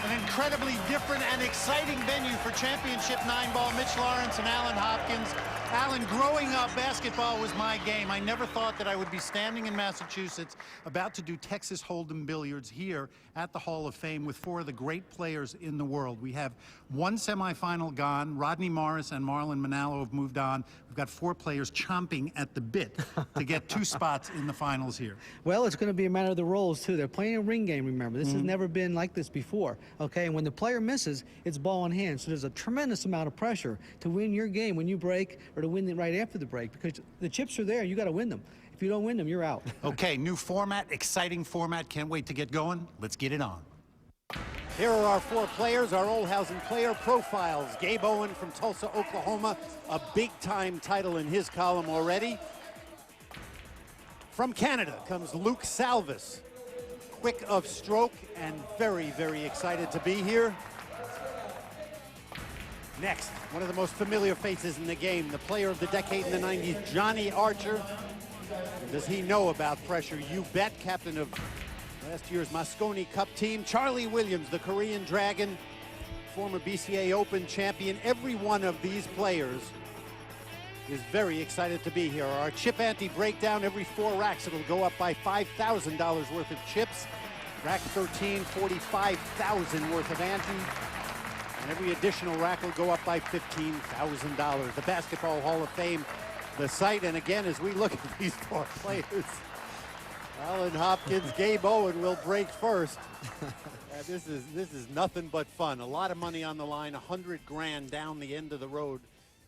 An incredibly different and exciting venue for championship 9-ball. Mitch Lawrence and Alan Hopkins. Alan, growing up, basketball was my game. I never thought that I would be standing in Massachusetts about to do Texas Hold'em Billiards here at the Hall of Fame with 4 of the great players in the world. We have 1 semifinal gone. Rodney Morris and Marlon Manalo have moved on. We've got 4 players chomping at the bit to get 2 spots in the finals here. Well, it's going to be a matter of the roles, too. They're playing a ring game, remember. This has never been like this before, okay? And when the player misses, it's ball in hand. So there's a tremendous amount of pressure to win your game when you break or to win it right after the break, because the chips are there. You got to win them. If you don't win them, you're out. Okay, new format, exciting format. Can't wait to get going. Let's get it on. Here are our 4 players, our Olhausen player profiles. Gabe Owen from Tulsa, Oklahoma, a big-time title in his column already. From Canada comes Luke Salvas, quick of stroke and very, very excited to be here. Next, one of the most familiar faces in the game, the player of the decade in the 90s, Johnny Archer. Does he know about pressure? You bet. Captain of last year's Moscone Cup team. Charlie Williams, the Korean Dragon, former BCA Open champion. Every one of these players is very excited to be here. Our chip ante breakdown, every 4 racks, it'll go up by $5,000 worth of chips. Rack 13, $45,000 worth of ante. And every additional rack will go up by $15,000. The Basketball Hall of Fame, the site. And again, as we look at these 4 players, Alan Hopkins, Gabe Owen will break first. This is nothing but fun. A lot of money on the line, 100 grand down the end of the road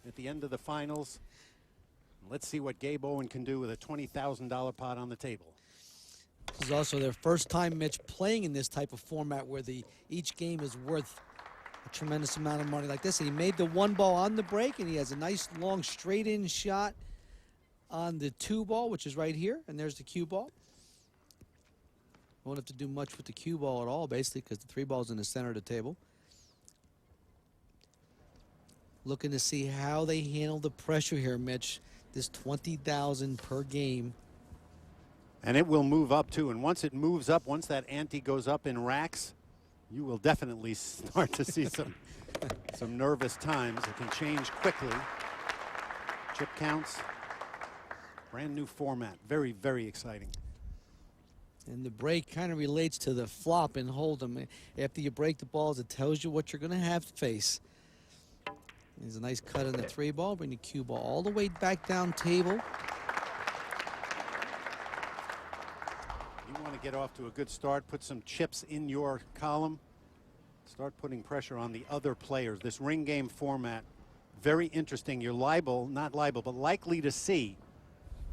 at the end of the finals. Let's see what Gabe Owen can do with a $20,000 pot on the table. This is also their first time, Mitch, playing in this type of format where each game is worth a tremendous amount of money like this. And he made the 1 ball on the break, and he has a nice long straight-in shot on the 2 ball, which is right here. And there's the cue ball. Won't have to do much with the cue ball at all, basically, because the 3 ball's in the center of the table. Looking to see how they handle the pressure here, Mitch. This $20,000 per game. And it will move up too. And once it moves up, once that ante goes up in racks, you will definitely start to see some nervous times. It can change quickly. Chip counts. Brand new format. Very, very exciting. And the break kind of relates to the flop and hold'em. After you break the balls, it tells you what you're going to have to face. There's a nice cut on the 3 ball. Bring the cue ball all the way back down table. You want to get off to a good start. Put some chips in your column. Start putting pressure on the other players. This ring game format, very interesting. You're not liable, but likely to see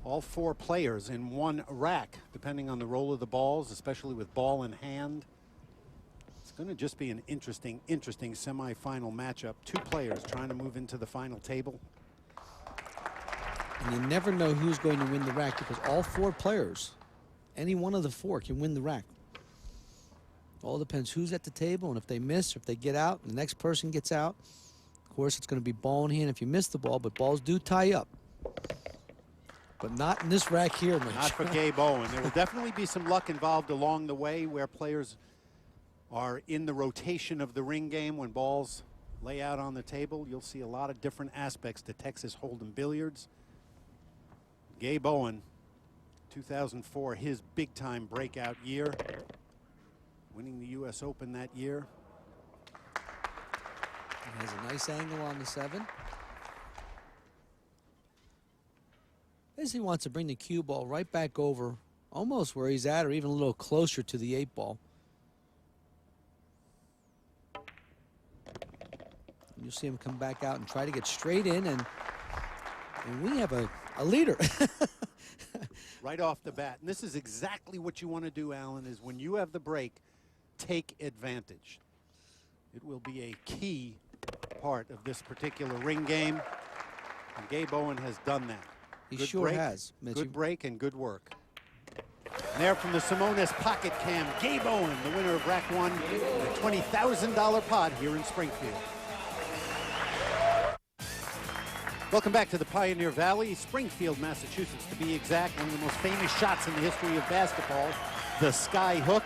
all 4 players in 1 rack, depending on the roll of the balls, especially with ball in hand. It's going to just be an interesting semifinal matchup. 2 players trying to move into the final table. And you never know who's going to win the rack because all 4 players, any one of the 4 can win the rack. All depends who's at the table, and if they miss or if they get out, the next person gets out. Of course, it's going to be ball in hand if you miss the ball, but balls do tie up. But not in this rack here, Mitch. Not for Gabe Owen. There will definitely be some luck involved along the way where players are in the rotation of the ring game. When balls lay out on the table, you'll see a lot of different aspects to Texas Hold'em billiards. Gabe Owen, 2004, his big-time breakout year, winning the U.S. Open that year. He has a nice angle on the 7. Basically wants to bring the cue ball right back over, almost where he's at, or even a little closer to the 8 ball. And you'll see him come back out and try to get straight in, and we have a leader. Right off the bat. And this is exactly what you want to do, Alan, is when you have the break, take advantage. It will be a key part of this particular ring game, and Gabe Owen has done that. He good sure break, has, Mitch. Good break and good work. And there from the Simonis pocket cam, Gabe Owen, the winner of rack 1, a $20,000 pot here in Springfield. Welcome back to the Pioneer Valley, Springfield, Massachusetts, to be exact. One of the most famous shots in the history of basketball, the sky hook.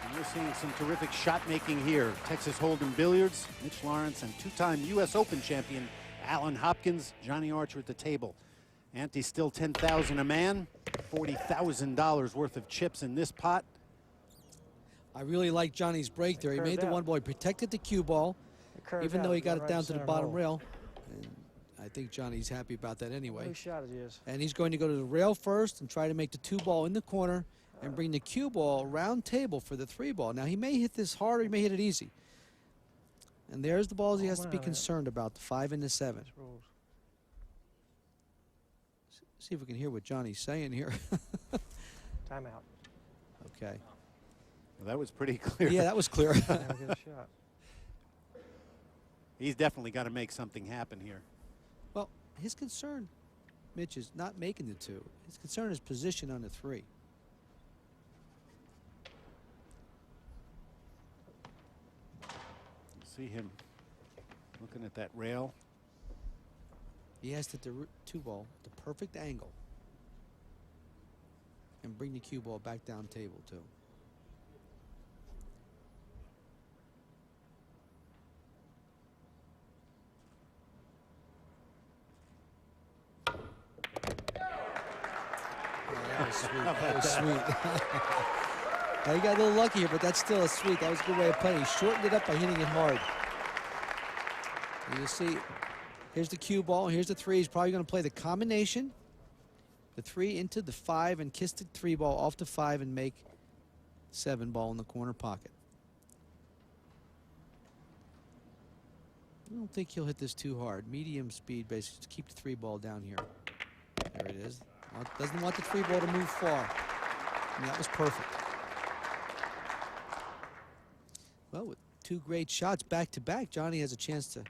And we're seeing some terrific shot making here. Texas Hold'em billiards, Mitch Lawrence, and 2-time U.S. Open champion Alan Hopkins, Johnny Archer at the table. Ante still $10,000 a man, $40,000 worth of chips in this pot. I really like Johnny's break there. He made the 1 ball. He protected the cue ball, even though he got it down to the bottom rail. And I think Johnny's happy about that anyway. Shot it is. And he's going to go to the rail first and try to make the 2 ball in the corner and bring the cue ball round table for the 3 ball. Now, he may hit this hard or he may hit it easy. And there's the balls he has to be concerned about, the 5 and the 7. See if we can hear what Johnny's saying here. Timeout. Okay. Well, that was pretty clear. Yeah, that was clear. Get a shot. He's definitely got to make something happen here. Well, his concern, Mitch, is not making the 2. His concern is position on the 3. See him looking at that rail. He has to hit the 2 ball, the perfect angle, and bring the cue ball back down table too. sweet. That was sweet. Now, he got a little lucky here, but that's still a sweet. That was a good way of playing. He shortened it up by hitting it hard. And you'll see, here's the cue ball, and here's the 3. He's probably going to play the combination, the 3 into the 5, and kiss the 3 ball off the 5 and make 7 ball in the corner pocket. I don't think he'll hit this too hard. Medium speed, basically, to keep the 3 ball down here. There it is. Doesn't want the 3 ball to move far. And that was perfect. Well, with 2 great shots back to back, Johnny has a chance to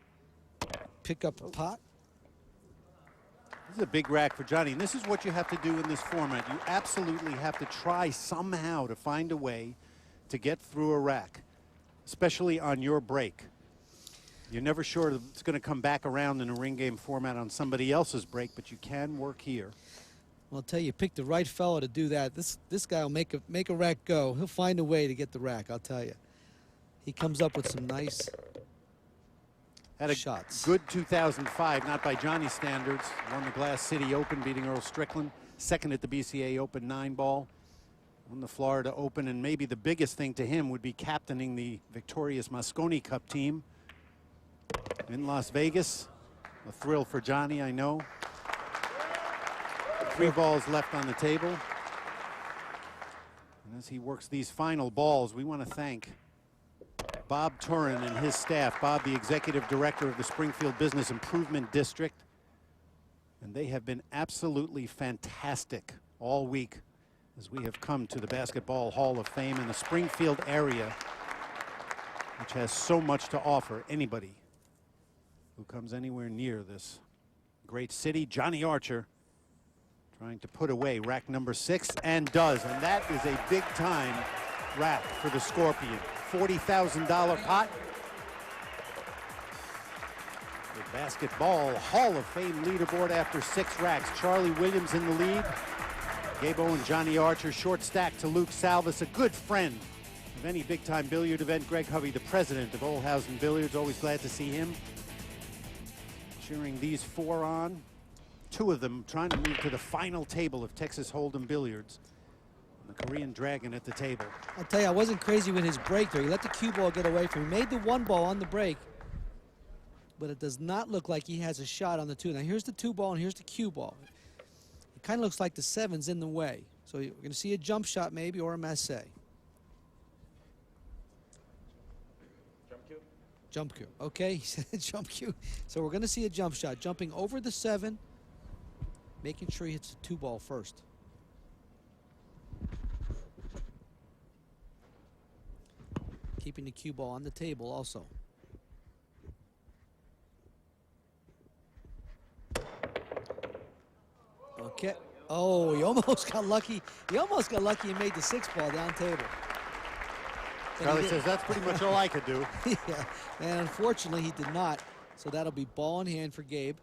pick up a pot. This is a big rack for Johnny, and this is what you have to do in this format. You absolutely have to try somehow to find a way to get through a rack, especially on your break. You're never sure that it's going to come back around in a ring game format on somebody else's break, but you can work here. Well, I'll tell you, pick the right fellow to do that. This guy will make a rack go. He'll find a way to get the rack, I'll tell you. He comes up with some nice had a shots. Good 2005, not by Johnny's standards. Won the Glass City Open, beating Earl Strickland. Second at the BCA Open 9-ball. Won the Florida Open, and maybe the biggest thing to him would be captaining the victorious Mosconi Cup team in Las Vegas. A thrill for Johnny, I know. 3 balls left on the table. And as he works these final balls, we want to thank Bob Turin and his staff. Bob, the executive director of the Springfield Business Improvement District. And they have been absolutely fantastic all week as we have come to the Basketball Hall of Fame in the Springfield area, which has so much to offer anybody who comes anywhere near this great city. Johnny Archer trying to put away rack number 6, and does. And that is a big time rack for the Scorpion. $40,000 pot. The Basketball Hall of Fame leaderboard after 6 racks. Charlie Williams in the lead. Gabo and Johnny Archer short stack to Luke Salvis, a good friend of any big time billiard event. Greg Hovey, the president of Olhausen Billiards, always glad to see him. Cheering these 4 on. 2 of them trying to move to the final table of Texas Hold'em Billiards. And the Korean Dragon at the table. I'll tell you, I wasn't crazy with his break there. He let the cue ball get away from him. He made the 1 ball on the break, but it does not look like he has a shot on the 2. Now here's the 2 ball and here's the cue ball. It kind of looks like the 7's in the way. So you're going to see a jump shot maybe, or a masse. Jump cue. Okay, he said jump cue. So we're going to see a jump shot. Jumping over the 7, making sure he hits the 2 ball first. Keeping the cue ball on the table also. Okay. Oh, he almost got lucky. He almost got lucky and made the 6 ball down table. Charlie says that's pretty much all I could do. Yeah, and unfortunately he did not. So that'll be ball in hand for Gabe.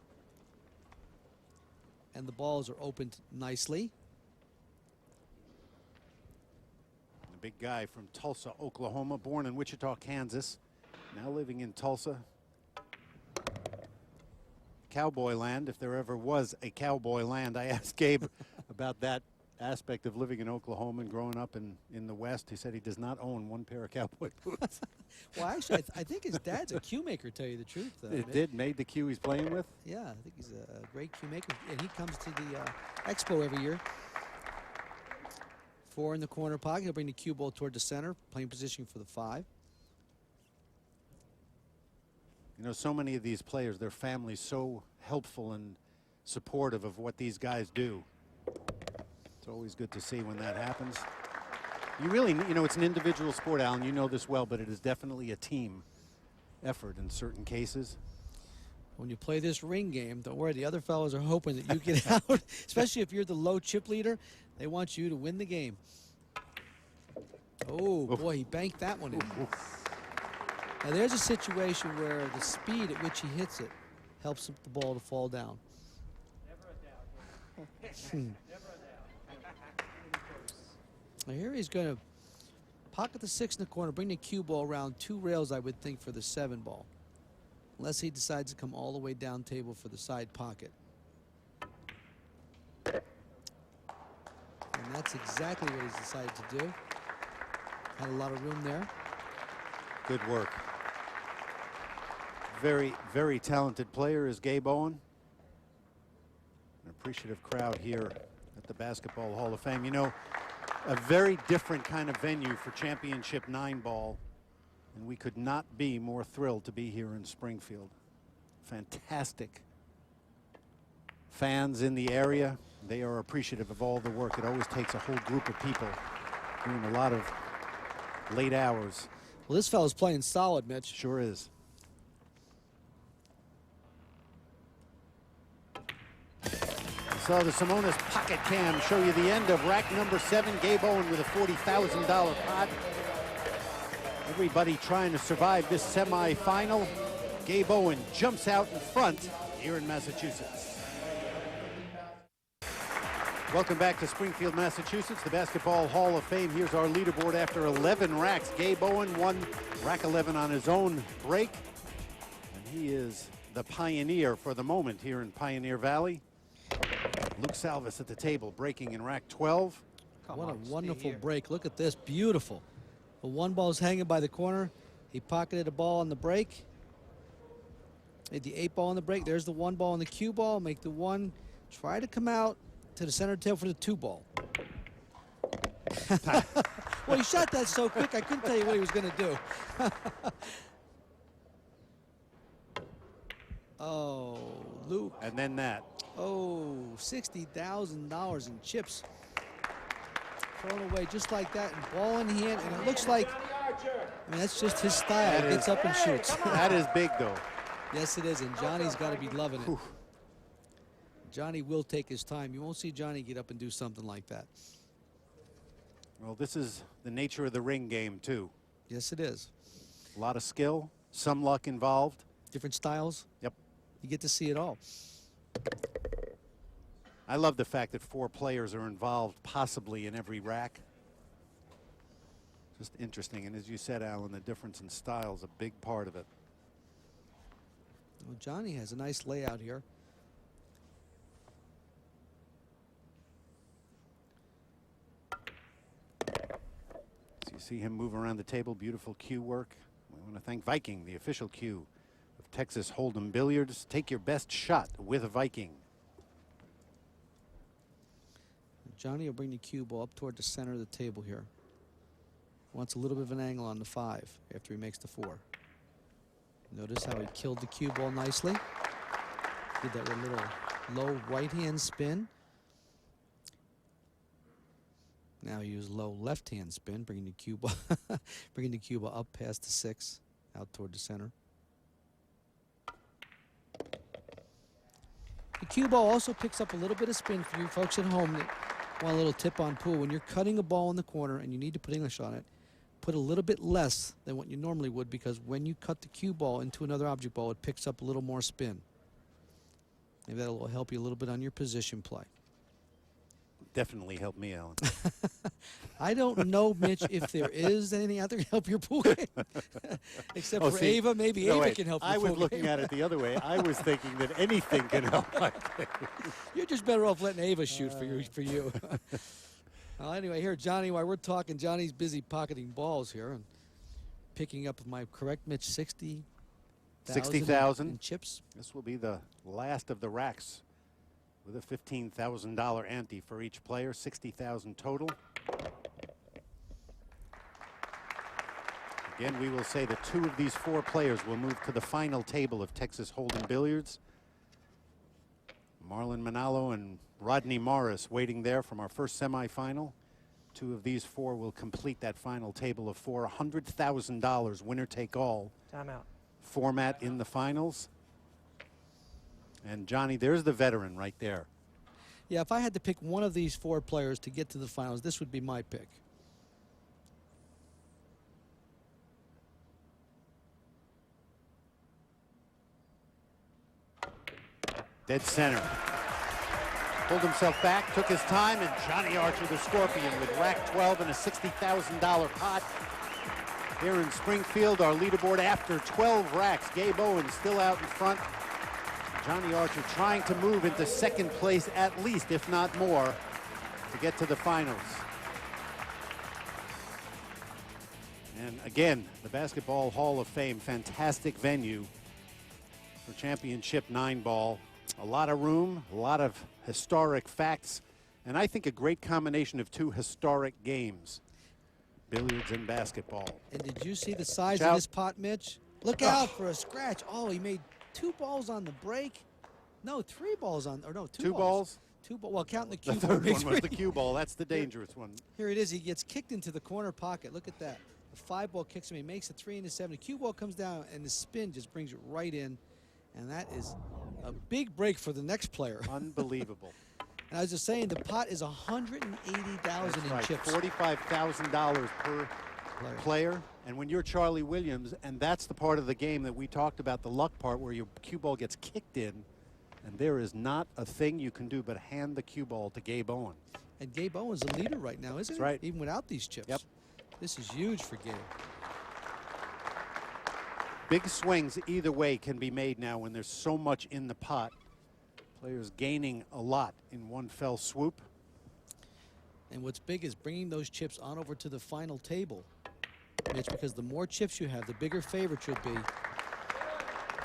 And the balls are opened nicely. The big guy from Tulsa, Oklahoma, born in Wichita, Kansas, now living in Tulsa. Cowboy land, if there ever was a cowboy land. I asked Gabe about that aspect of living in Oklahoma and growing up in the West. He said he does not own 1 pair of cowboy boots. Well, actually, I think his dad's a cue maker, to tell you the truth. Made the cue he's playing with? Yeah, I think he's a great cue maker. And he comes to the Expo every year. 4 in the corner pocket. He'll bring the cue ball toward the center, playing position for the 5. You know, so many of these players, their families so helpful and supportive of what these guys do. It's always good to see when that happens. You really, you know, it's an individual sport, Alan. You know this well, but it is definitely a team effort in certain cases. When you play this ring game, don't worry, the other fellows are hoping that you get out, especially if you're the low chip leader. They want you to win the game. Oh, boy, he banked that one in. Now, there's a situation where the speed at which he hits it helps the ball to fall down. Never a doubt. Never a doubt. Now here he's going to pocket the 6 in the corner, bring the cue ball around 2 rails, I would think, for the 7 ball. Unless he decides to come all the way down table for the side pocket. And That's exactly what he's decided to do. Had a lot of room there. Good work. Very, very talented player is Gabe Owen. An appreciative crowd here at the Basketball Hall of Fame. You know, a very different kind of venue for Championship 9 ball, and we could not be more thrilled to be here in Springfield. Fantastic fans in the area. They are appreciative of all the work. It always takes a whole group of people doing a lot of late hours. Well, this fellow's playing solid, Mitch. Sure is. So the Simonis pocket cam show you the end of rack number 7. Gabe Owen with a $40,000 pot. Everybody trying to survive this semifinal. Gabe Owen jumps out in front here in Massachusetts. Welcome back to Springfield, Massachusetts, the Basketball Hall of Fame. Here's our leaderboard after 11 racks. Gabe Owen won rack 11 on his own break. And he is the pioneer for the moment here in Pioneer Valley. Luke Salvis at the table, breaking in rack 12. What a wonderful break. Look at this. Beautiful. The one ball's hanging by the corner. He pocketed a ball on the break. Made the 8 ball on the break. There's the 1 ball on the cue ball. Make the 1. Try to come out to the center tail for the 2 ball. Well, he shot that so quick, I couldn't tell you what he was going to do. Oh, Luke. And then that. Oh, $60,000 in chips. Thrown away just like that, and ball in hand, and it looks like, I mean, that's just his style. He gets up and shoots. That is big, though. Yes, it is, and Johnny's got to be loving it. Whew. Johnny will take his time. You won't see Johnny get up and do something like that. Well, this is the nature of the ring game, too. Yes, it is. A lot of skill, some luck involved. Different styles. Yep. You get to see it all. I love the fact that 4 players are involved possibly in every rack. Just interesting. And as you said, Alan, the difference in style is a big part of it. Well, Johnny has a nice layout here. So you see him move around the table. Beautiful cue work. We want to thank Viking, the official cue of Texas Hold'em Billiards. Take your best shot with Viking. Johnny will bring the cue ball up toward the center of the table here. Wants a little bit of an angle on the 5 after he makes the 4. Notice how he killed the cue ball nicely. Did that with a little low right hand spin. Now he used low left hand spin, bringing the cue ball, bringing the cue ball up past the 6, out toward the center. The cue ball also picks up a little bit of spin for you folks at home that want a little tip on pool. When you're cutting a ball in the corner and you need to put English on it, put a little bit less than what you normally would, because when you cut the cue ball into another object ball, it picks up a little more spin. Maybe that'll help you a little bit on your position play. Definitely help me, Alan. I don't know, Mitch, if there is anything out there to help your pool game. Except for see, Ava. Maybe no, Ava wait, can help your I pool was game. looking at it the other way. I was thinking that anything can help my game. You're just better off letting Ava shoot for you. Well, anyway, here, Johnny, while we're talking, Johnny's busy pocketing balls here and picking up, am I correct, Mitch, 60,000 in chips? This will be the last of the racks with a $15,000 ante for each player, 60,000 total. Again, we will say that 2 of these 4 players will move to the final table of Texas Hold'em Billiards. Marlon Manalo and Rodney Morris waiting there from our first semifinal. 2 of these 4 will complete that final table of 4. $100,000 winner take all. Timeout. Format in the finals. And Johnny, there's the veteran right there. Yeah, if I had to pick one of these 4 players to get to the finals, this would be my pick. Dead center. Pulled himself back, took his time, and Johnny Archer, the Scorpion, with rack 12 and a $60,000 pot. Here in Springfield, our leaderboard after 12 racks. Gabe Owen still out in front. Johnny Archer trying to move into second place at least, if not more. to get to the finals. And again, the Basketball Hall of Fame, fantastic venue for championship 9-ball. A lot of room, a lot of historic facts, and I think a great combination of two historic games, billiards and basketball. And did you see the size Watch of out. this pot, Mitch? Look out for a scratch. Oh, he made 2 balls on the break. No, 3 balls on, or no, 2 Two balls? 2 balls. Well, counting the cue The ball. third one was the cue ball. That's the dangerous one. Here it is. He gets kicked into the corner pocket. Look at that. The 5 ball kicks him. He makes a 3 and a 7. The cue ball comes down, and the spin just brings it right in. And that is a big break for the next player. Unbelievable. And I was just saying, the pot is $180,000 in Right, chips. $45,000 per player. And when you're Charlie Williams, and that's the part of the game that we talked about, the luck part, where your cue ball gets kicked in, and there is not a thing you can do but hand the cue ball to Gabe Owen. And Gabe Owen's the leader right now, isn't he? Right. Even without these chips. Yep. This is huge for Gabe. Big swings either way can be made now when there's so much in the pot. Players gaining a lot in one fell swoop. And what's big is bringing those chips on over to the final table, Mitch, because the more chips you have, the bigger favorite you'll be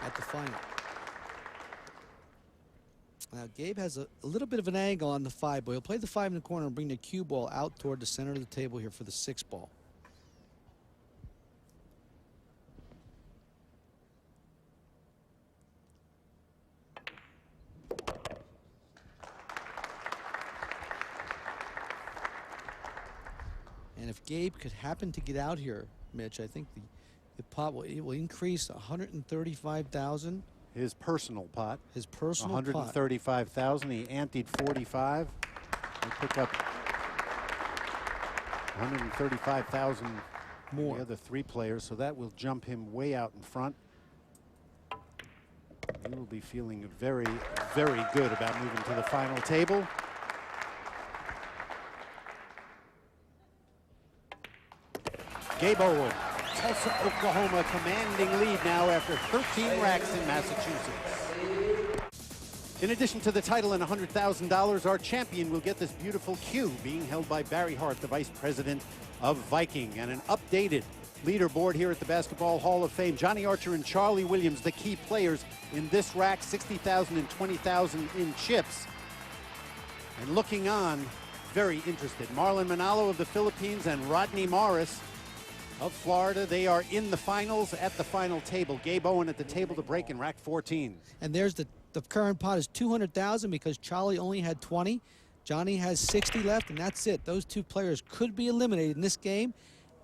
at the final. Now, Gabe has a little bit of an angle on the 5 ball. He'll play the 5 in the corner and bring the cue ball out toward the center of the table here for the 6 ball. And if Gabe could happen to get out here, Mitch, I think the pot will increase 135,000. His personal pot. His personal 135,000. He anteed 45. He'll pick up 135,000 more. The other 3 players, so that will jump him way out in front. He will be feeling very, very good about moving to the final table. Gabe Owen, Tulsa, Oklahoma, commanding lead now after 13 racks in Massachusetts. In addition to the title and $100,000, our champion will get this beautiful cue being held by Barry Hart, the vice president of Viking, and an updated leaderboard here at the Basketball Hall of Fame. Johnny Archer and Charlie Williams, the key players in this rack, 60,000 and 20,000 in chips. And looking on, very interested, Marlon Manalo of the Philippines and Rodney Morris of Florida. They are in the finals at the final table. Gabe Owen at the table to break in rack 14. And there's the current pot is 200,000 because Charlie only had 20. Johnny has 60 left, and that's it. Those 2 players could be eliminated in this game,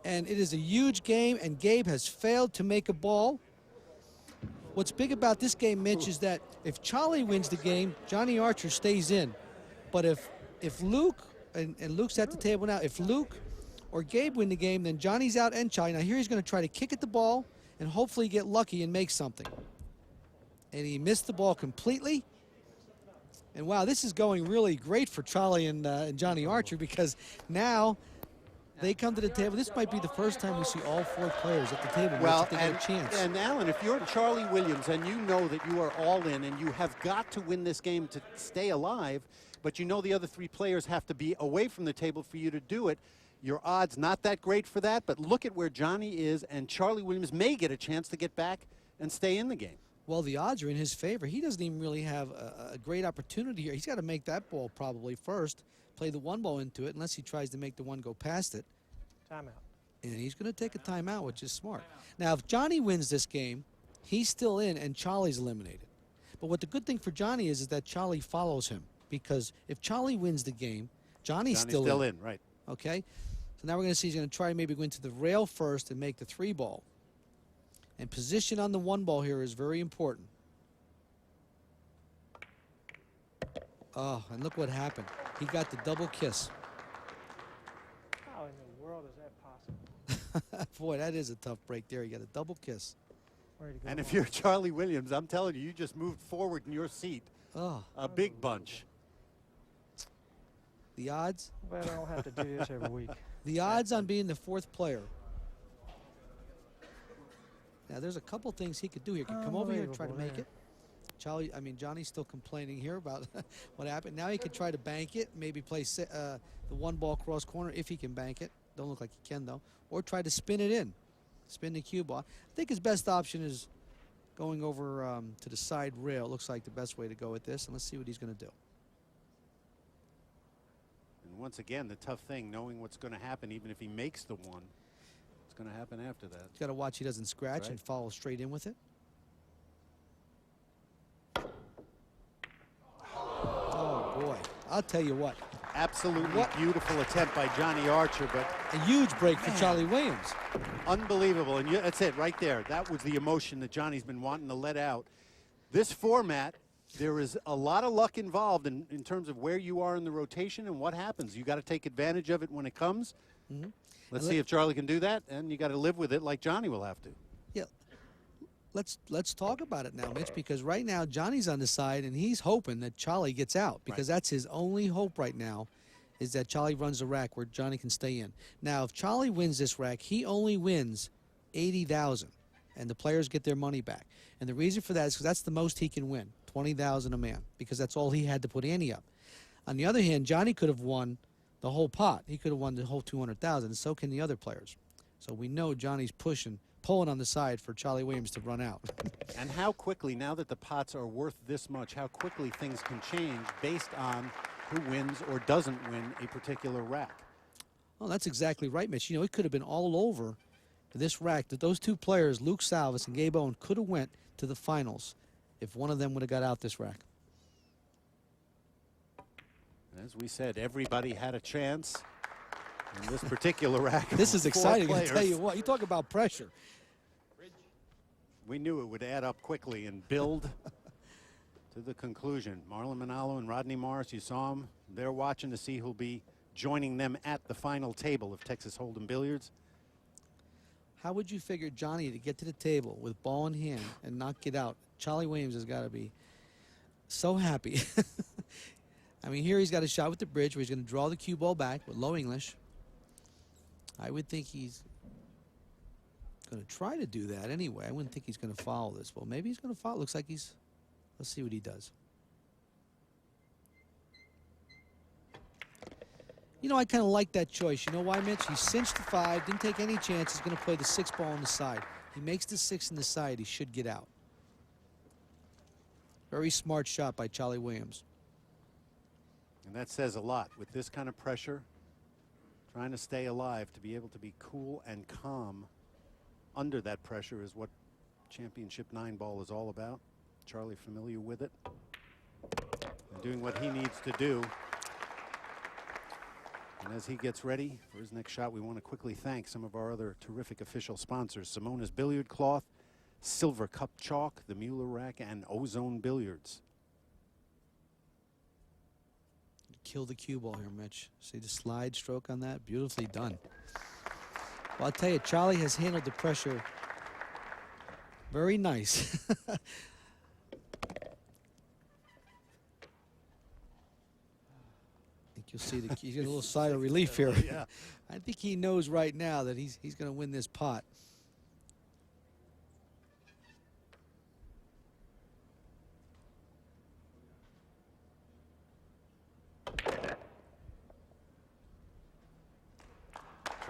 and it is a huge game, and Gabe has failed to make a ball. What's big about this game, Mitch, is that if Charlie wins the game, Johnny Archer stays in. But if Luke, and Luke's at the table now, if Luke or Gabe win the game, then Johnny's out and Charlie. Now here he's going to try to kick at the ball and hopefully get lucky and make something. And he missed the ball completely. And wow, this is going really great for Charlie and Johnny Archer, because now they come to the table. This might be the first time we see all 4 players at the table. Well, they get a chance. And Alan, if you're Charlie Williams and you know that you are all in and you have got to win this game to stay alive, but you know the other 3 players have to be away from the table for you to do it, your odds not that great for that. But look at where Johnny is, and Charlie Williams may get a chance to get back and stay in the game. Well, the odds are in his favor. He doesn't even really have a great opportunity here. He's got to make that ball probably first, play the 1 ball into it, unless he tries to make the 1 go past it. Timeout. And he's going to take a timeout, which is smart. Now, if Johnny wins this game, he's still in and Charlie's eliminated. But what the good thing for Johnny is that Charlie follows him, because if Charlie wins the game, Johnny's still in. Right. Okay? So now we're going to see he's going to try maybe go into the rail first and make the 3 ball. And position on the 1 ball here is very important. Oh, and look what happened. He got the double kiss. How in the world is that possible? Boy, that is a tough break there. You got a double kiss. Where'd he go? And if you're Charlie Williams, I'm telling you, you just moved forward in your seat Oh, a big bunch. the odds? But I don't have to do this every week. The odds on being the 4th player. Now, there's a couple things he could do here. He could come over here and try to make it. Johnny's still complaining here about what happened. Now he could try to bank it, maybe play the one ball cross corner if he can bank it. Don't look like he can though. Or try to spin it in, spin the cue ball. I think his best option is going over to the side rail. Looks like the best way to go with this. And let's see what he's going to do. And once again, the tough thing, knowing what's going to happen, even if he makes the one, what's going to happen after that. He's got to watch he doesn't scratch Right. and follow straight in with it. Oh boy, I'll tell you what. Absolutely beautiful attempt by Johnny Archer, but a huge break for Charlie Williams. Unbelievable. And that's it right there. That was the emotion that Johnny's been wanting to let out. This format, there is a lot of luck involved in terms of where you are in the rotation and what happens. You got to take advantage of it when it comes. Mm-hmm. Let's see if Charlie can do that, and you got to live with it like Johnny will have to. Yeah. Let's talk about it now, Mitch, because right now Johnny's on the side and he's hoping that Charlie gets out, because that's his only hope right now, is that Charlie runs a rack where Johnny can stay in. Now, if Charlie wins this rack, he only wins $80,000, and the players get their money back. And the reason for that is because that's the most he can win, $20,000 a man, because that's all he had to put ante up. On the other hand, Johnny could have won the whole pot. He could have won the whole $200,000, and so can the other players. So we know Johnny's pulling on the side for Charlie Williams to run out. And how quickly, now that the pots are worth this much, how quickly things can change based on who wins or doesn't win a particular rack. Oh, that's exactly right, Mitch. You know, it could have been all over this rack, that those two players, Luke Salvis and Gabe Owen, could have went to the finals if one of them would have got out this rack. As we said, everybody had a chance in this particular rack. This is exciting, I tell you what. what. You talk about pressure. We knew it would add up quickly and build to the conclusion. Marlon Manalo and Rodney Morris, you saw them. They're watching to see who'll be joining them at the final table of Texas Hold'em Billiards. How would you figure Johnny to get to the table with ball in hand and not get out? Charlie Williams has got to be so happy. I mean, here he's got a shot with the bridge where he's going to draw the cue ball back with low English. I would think he's going to try to do that anyway. I wouldn't think he's going to follow this. Well, maybe he's going to follow. Looks like he's... Let's see what he does. You know, I kind of like that choice. You know why, Mitch? He cinched the 5, didn't take any chance. He's going to play the 6 ball on the side. He makes the 6 on the side. He should get out. Very smart shot by Charlie Williams. And that says a lot. With this kind of pressure, trying to stay alive, to be able to be cool and calm under that pressure is what Championship 9 ball is all about. Charlie familiar with it and doing what he needs to do. And as he gets ready for his next shot, we want to quickly thank some of our other terrific official sponsors: Simona's Billiard Cloth, Silver Cup Chalk, the Mueller Rack, and Ozone Billiards. Kill the cue ball here, Mitch. See the slide stroke on that? Beautifully done. Well, I'll tell you, Charlie has handled the pressure very nice. I think you'll see he's got a little sigh of relief here. Yeah. I think he knows right now that he's going to win this pot.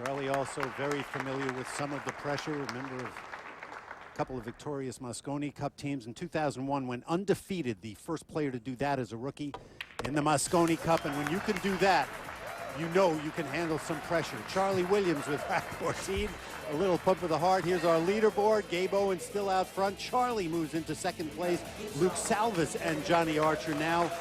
Charlie also very familiar with some of the pressure. A member of a couple of victorious Mosconi Cup teams. In 2001, went undefeated, the first player to do that as a rookie in the Mosconi Cup. And when you can do that, you know you can handle some pressure. Charlie Williams with rack 14. A little pump of the heart. Here's our leaderboard. Gabe Owen still out front. Charlie moves into second place. Luke Salvis and Johnny Archer now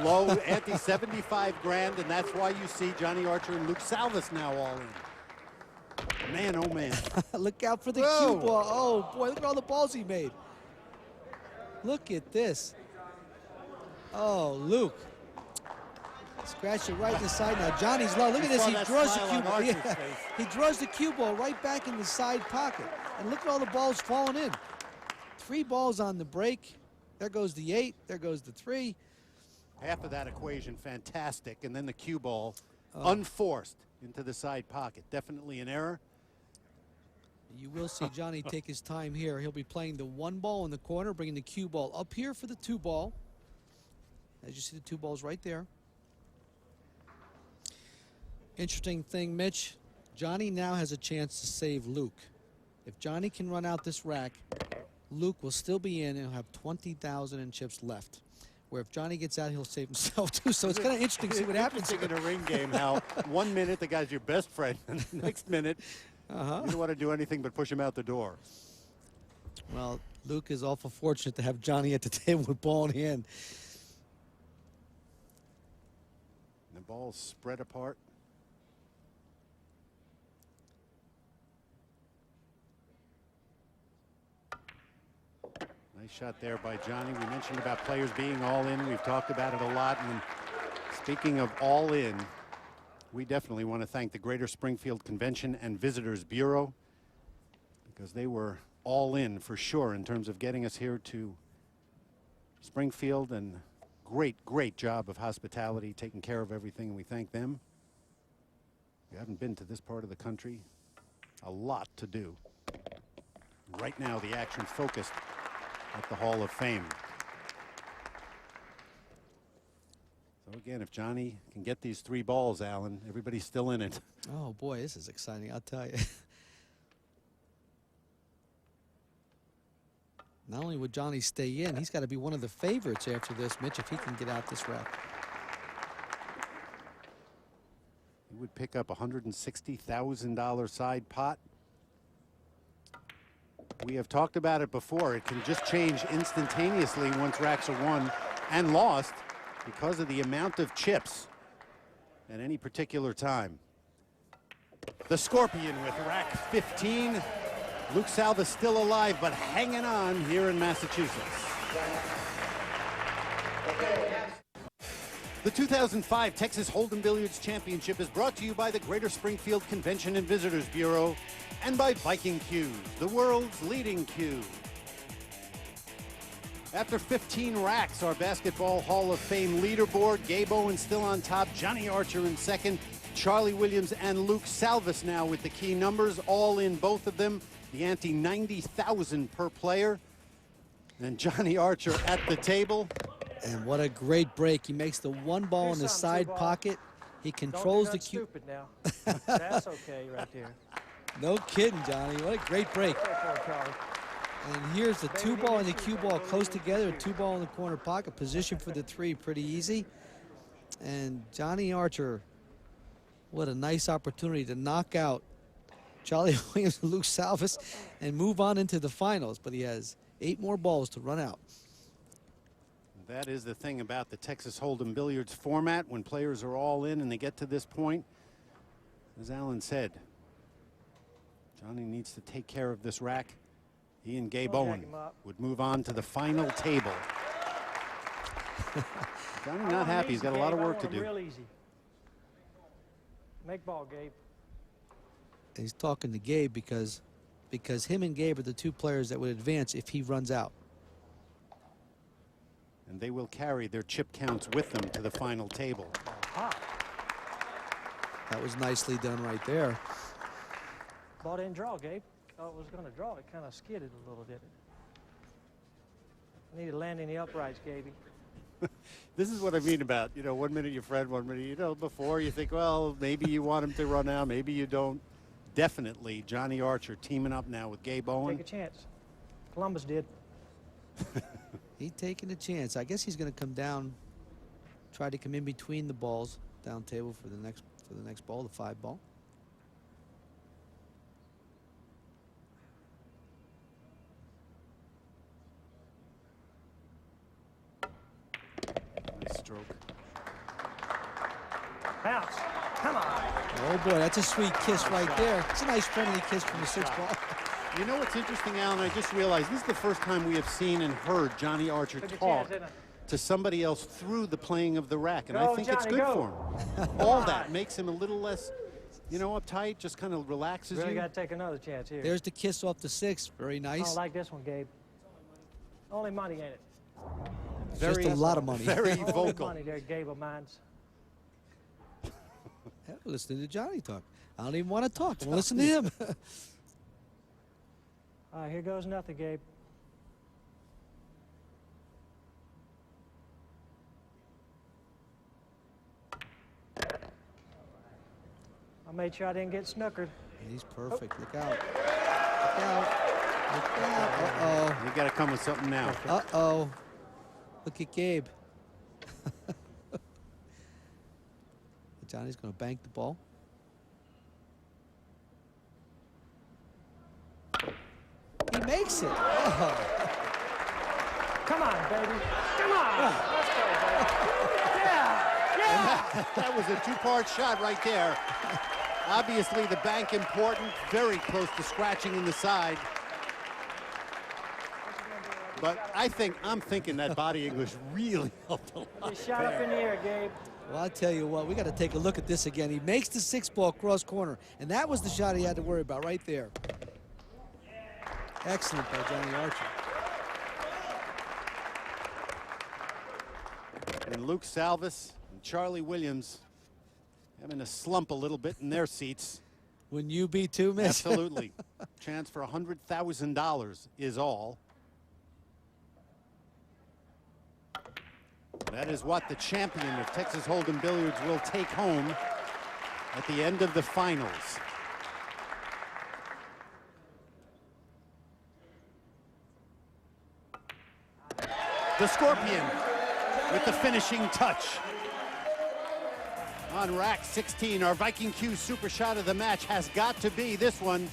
low ante 75 grand, and that's why you see Johnny Archer and Luke Salvis now all in. Man, oh man. Look out for the Whoa. cue ball. Oh boy, look at all the balls he made. Look at this. Oh, Luke. Scratch it right in the side now. Johnny's low. Look at this. He draws the cue ball. Yeah. He draws the cue ball right back in the side pocket. And look at all the balls falling in. 3 balls on the break. There goes the 8. There goes the 3. Half of that equation, fantastic. And then the cue ball, unforced into the side pocket. Definitely an error. You will see Johnny take his time here. He'll be playing the 1 ball in the corner, bringing the cue ball up here for the 2 ball. As you see, the 2 balls right there. Interesting thing, Mitch, Johnny now has a chance to save Luke. If Johnny can run out this rack, Luke will still be in and he'll have 20,000 in chips left. Where if Johnny gets out, he'll save himself too. So it's kind of interesting to see what happens in a ring game. How 1 minute the guy's your best friend, and the next minute you don't want to do anything but push him out the door. Well, Luke is awful fortunate to have Johnny at the table with ball in hand. The ball's spread apart. Nice shot there by Johnny. We mentioned about players being all in. We've talked about it a lot. And speaking of all in, we definitely want to thank the Greater Springfield Convention and Visitors Bureau, because they were all in for sure in terms of getting us here to Springfield, and great job of hospitality, taking care of everything, and we thank them. If you haven't been to this part of the country, a lot to do. Right now the action's focused at the Hall of Fame. So again, if Johnny can get these 3 balls, Alan, everybody's still in it. Oh boy, this is exciting, I'll tell you. Not only would Johnny stay in, he's got to be one of the favorites after this, Mitch, if he can get out this rack. He would pick up a $160,000 side pot. We have talked about it before. It can just change instantaneously once racks are won and lost because of the amount of chips at any particular time. The Scorpion with rack 15. Luke Salva's still alive, but hanging on here in Massachusetts. The 2005 Texas Hold'em Billiards Championship is brought to you by the Greater Springfield Convention and Visitors Bureau and by Viking Cues, the world's leading cue. After 15 racks, our Basketball Hall of Fame leaderboard, Gabe Owen still on top, Johnny Archer in second, Charlie Williams and Luke Salvas now with the key numbers, all in both of them. The ante 90,000 per player. And Johnny Archer at the table. And what a great break. He makes the 1 ball in the side pocket. He controls the cue. Stupid now. That's okay right there. No kidding, Johnny. What a great break. And here's the 2 ball and the cue ball close together. 2 ball in the corner pocket. Position for the 3, pretty easy. And Johnny Archer, what a nice opportunity to knock out Charlie Williams and Luke Salvas and move on into the finals. But he has 8 more balls to run out. That is the thing about the Texas Hold'em Billiards format. When players are all in and they get to this point, as Alan said, Johnny needs to take care of this rack. He and Gabe Owen would move on to the final table. Johnny not happy. He's got a lot of work to do. Real easy. Make ball, Gabe. He's talking to Gabe because him and Gabe are the 2 players that would advance if he runs out. And they will carry their chip counts with them to the final table. That was nicely done right there. Ball didn't draw, Gabe. Thought it was going to draw. It kind of skidded a little, did it? I need to land in the uprights, Gaby. This is what I mean about, 1 minute your friend, 1 minute, before you think, well, maybe you want him to run out, maybe you don't. Definitely Johnny Archer teaming up now with Gabe Owen. Take a chance. Columbus did. He's taking a chance. I guess he's going to come down, try to come in between the balls, down table for the next ball, the 5 ball. Nice stroke. Bounce. Come on. Oh boy, that's a sweet kiss right there. It's a nice friendly kiss from the 6 ball. You know what's interesting, Alan? I just realized this is the first time we have seen and heard Johnny Archer talk to somebody else through the playing of the rack, and I think it's good for him. All that makes him a little less, uptight, just kind of relaxes Really you. got to take another chance here. There's the kiss off the 6. Very I nice. don't like this one, Gabe. Only money in it. Just a lot of money. Very Only vocal. money there, Gabe of mines. Hell, listen to Johnny talk. I don't even want to talk. Don't listen to him. All right, here goes nothing, Gabe. I made sure I didn't get snookered. He's perfect. Look out. Look out. Look out. Uh-oh. You got to come with something now. Uh-oh. Look at Gabe. Johnny's going to bank the ball. He makes it. Oh. Come on, baby. Come on. Let's go, baby. Yeah. Yeah. That was a two-part shot right there. Obviously, the bank important, very close to scratching in the side. But I'm thinking that body English really helped a lot. You shot up in the air, Gabe. Well, I'll tell you what, we got to take a look at this again. He makes the 6-ball cross corner, and that was the shot he had to worry about right there. Excellent by Johnny Archer. And Luke Salvis and Charlie Williams having a slump a little bit in their seats. Wouldn't you be too, miss? Absolutely. Chance for $100,000 is all. That is what the champion of Texas Hold'em Billiards will take home at the end of the finals. The Scorpion with the finishing touch. On rack 16, our Viking Q super shot of the match has got to be this one.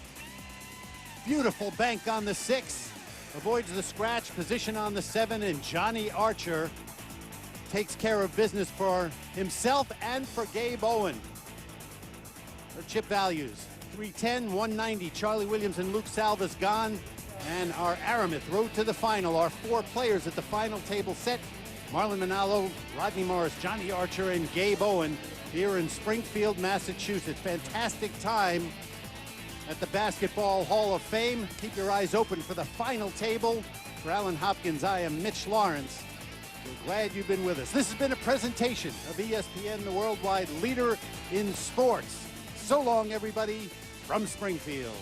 Beautiful bank on the 6. Avoids the scratch, position on the 7, and Johnny Archer takes care of business for himself and for Gabe Owen. Our chip values, 310, 190. Charlie Williams and Luke Salvis gone. And our Aramith road to the final. Our 4 players at the final table set. Marlon Manalo, Rodney Morris, Johnny Archer, and Gabe Owen here in Springfield, Massachusetts. Fantastic time at the Basketball Hall of Fame. Keep your eyes open for the final table. For Alan Hopkins, I am Mitch Lawrence. We're glad you've been with us. This has been a presentation of ESPN, the worldwide leader in sports. So long, everybody, from Springfield.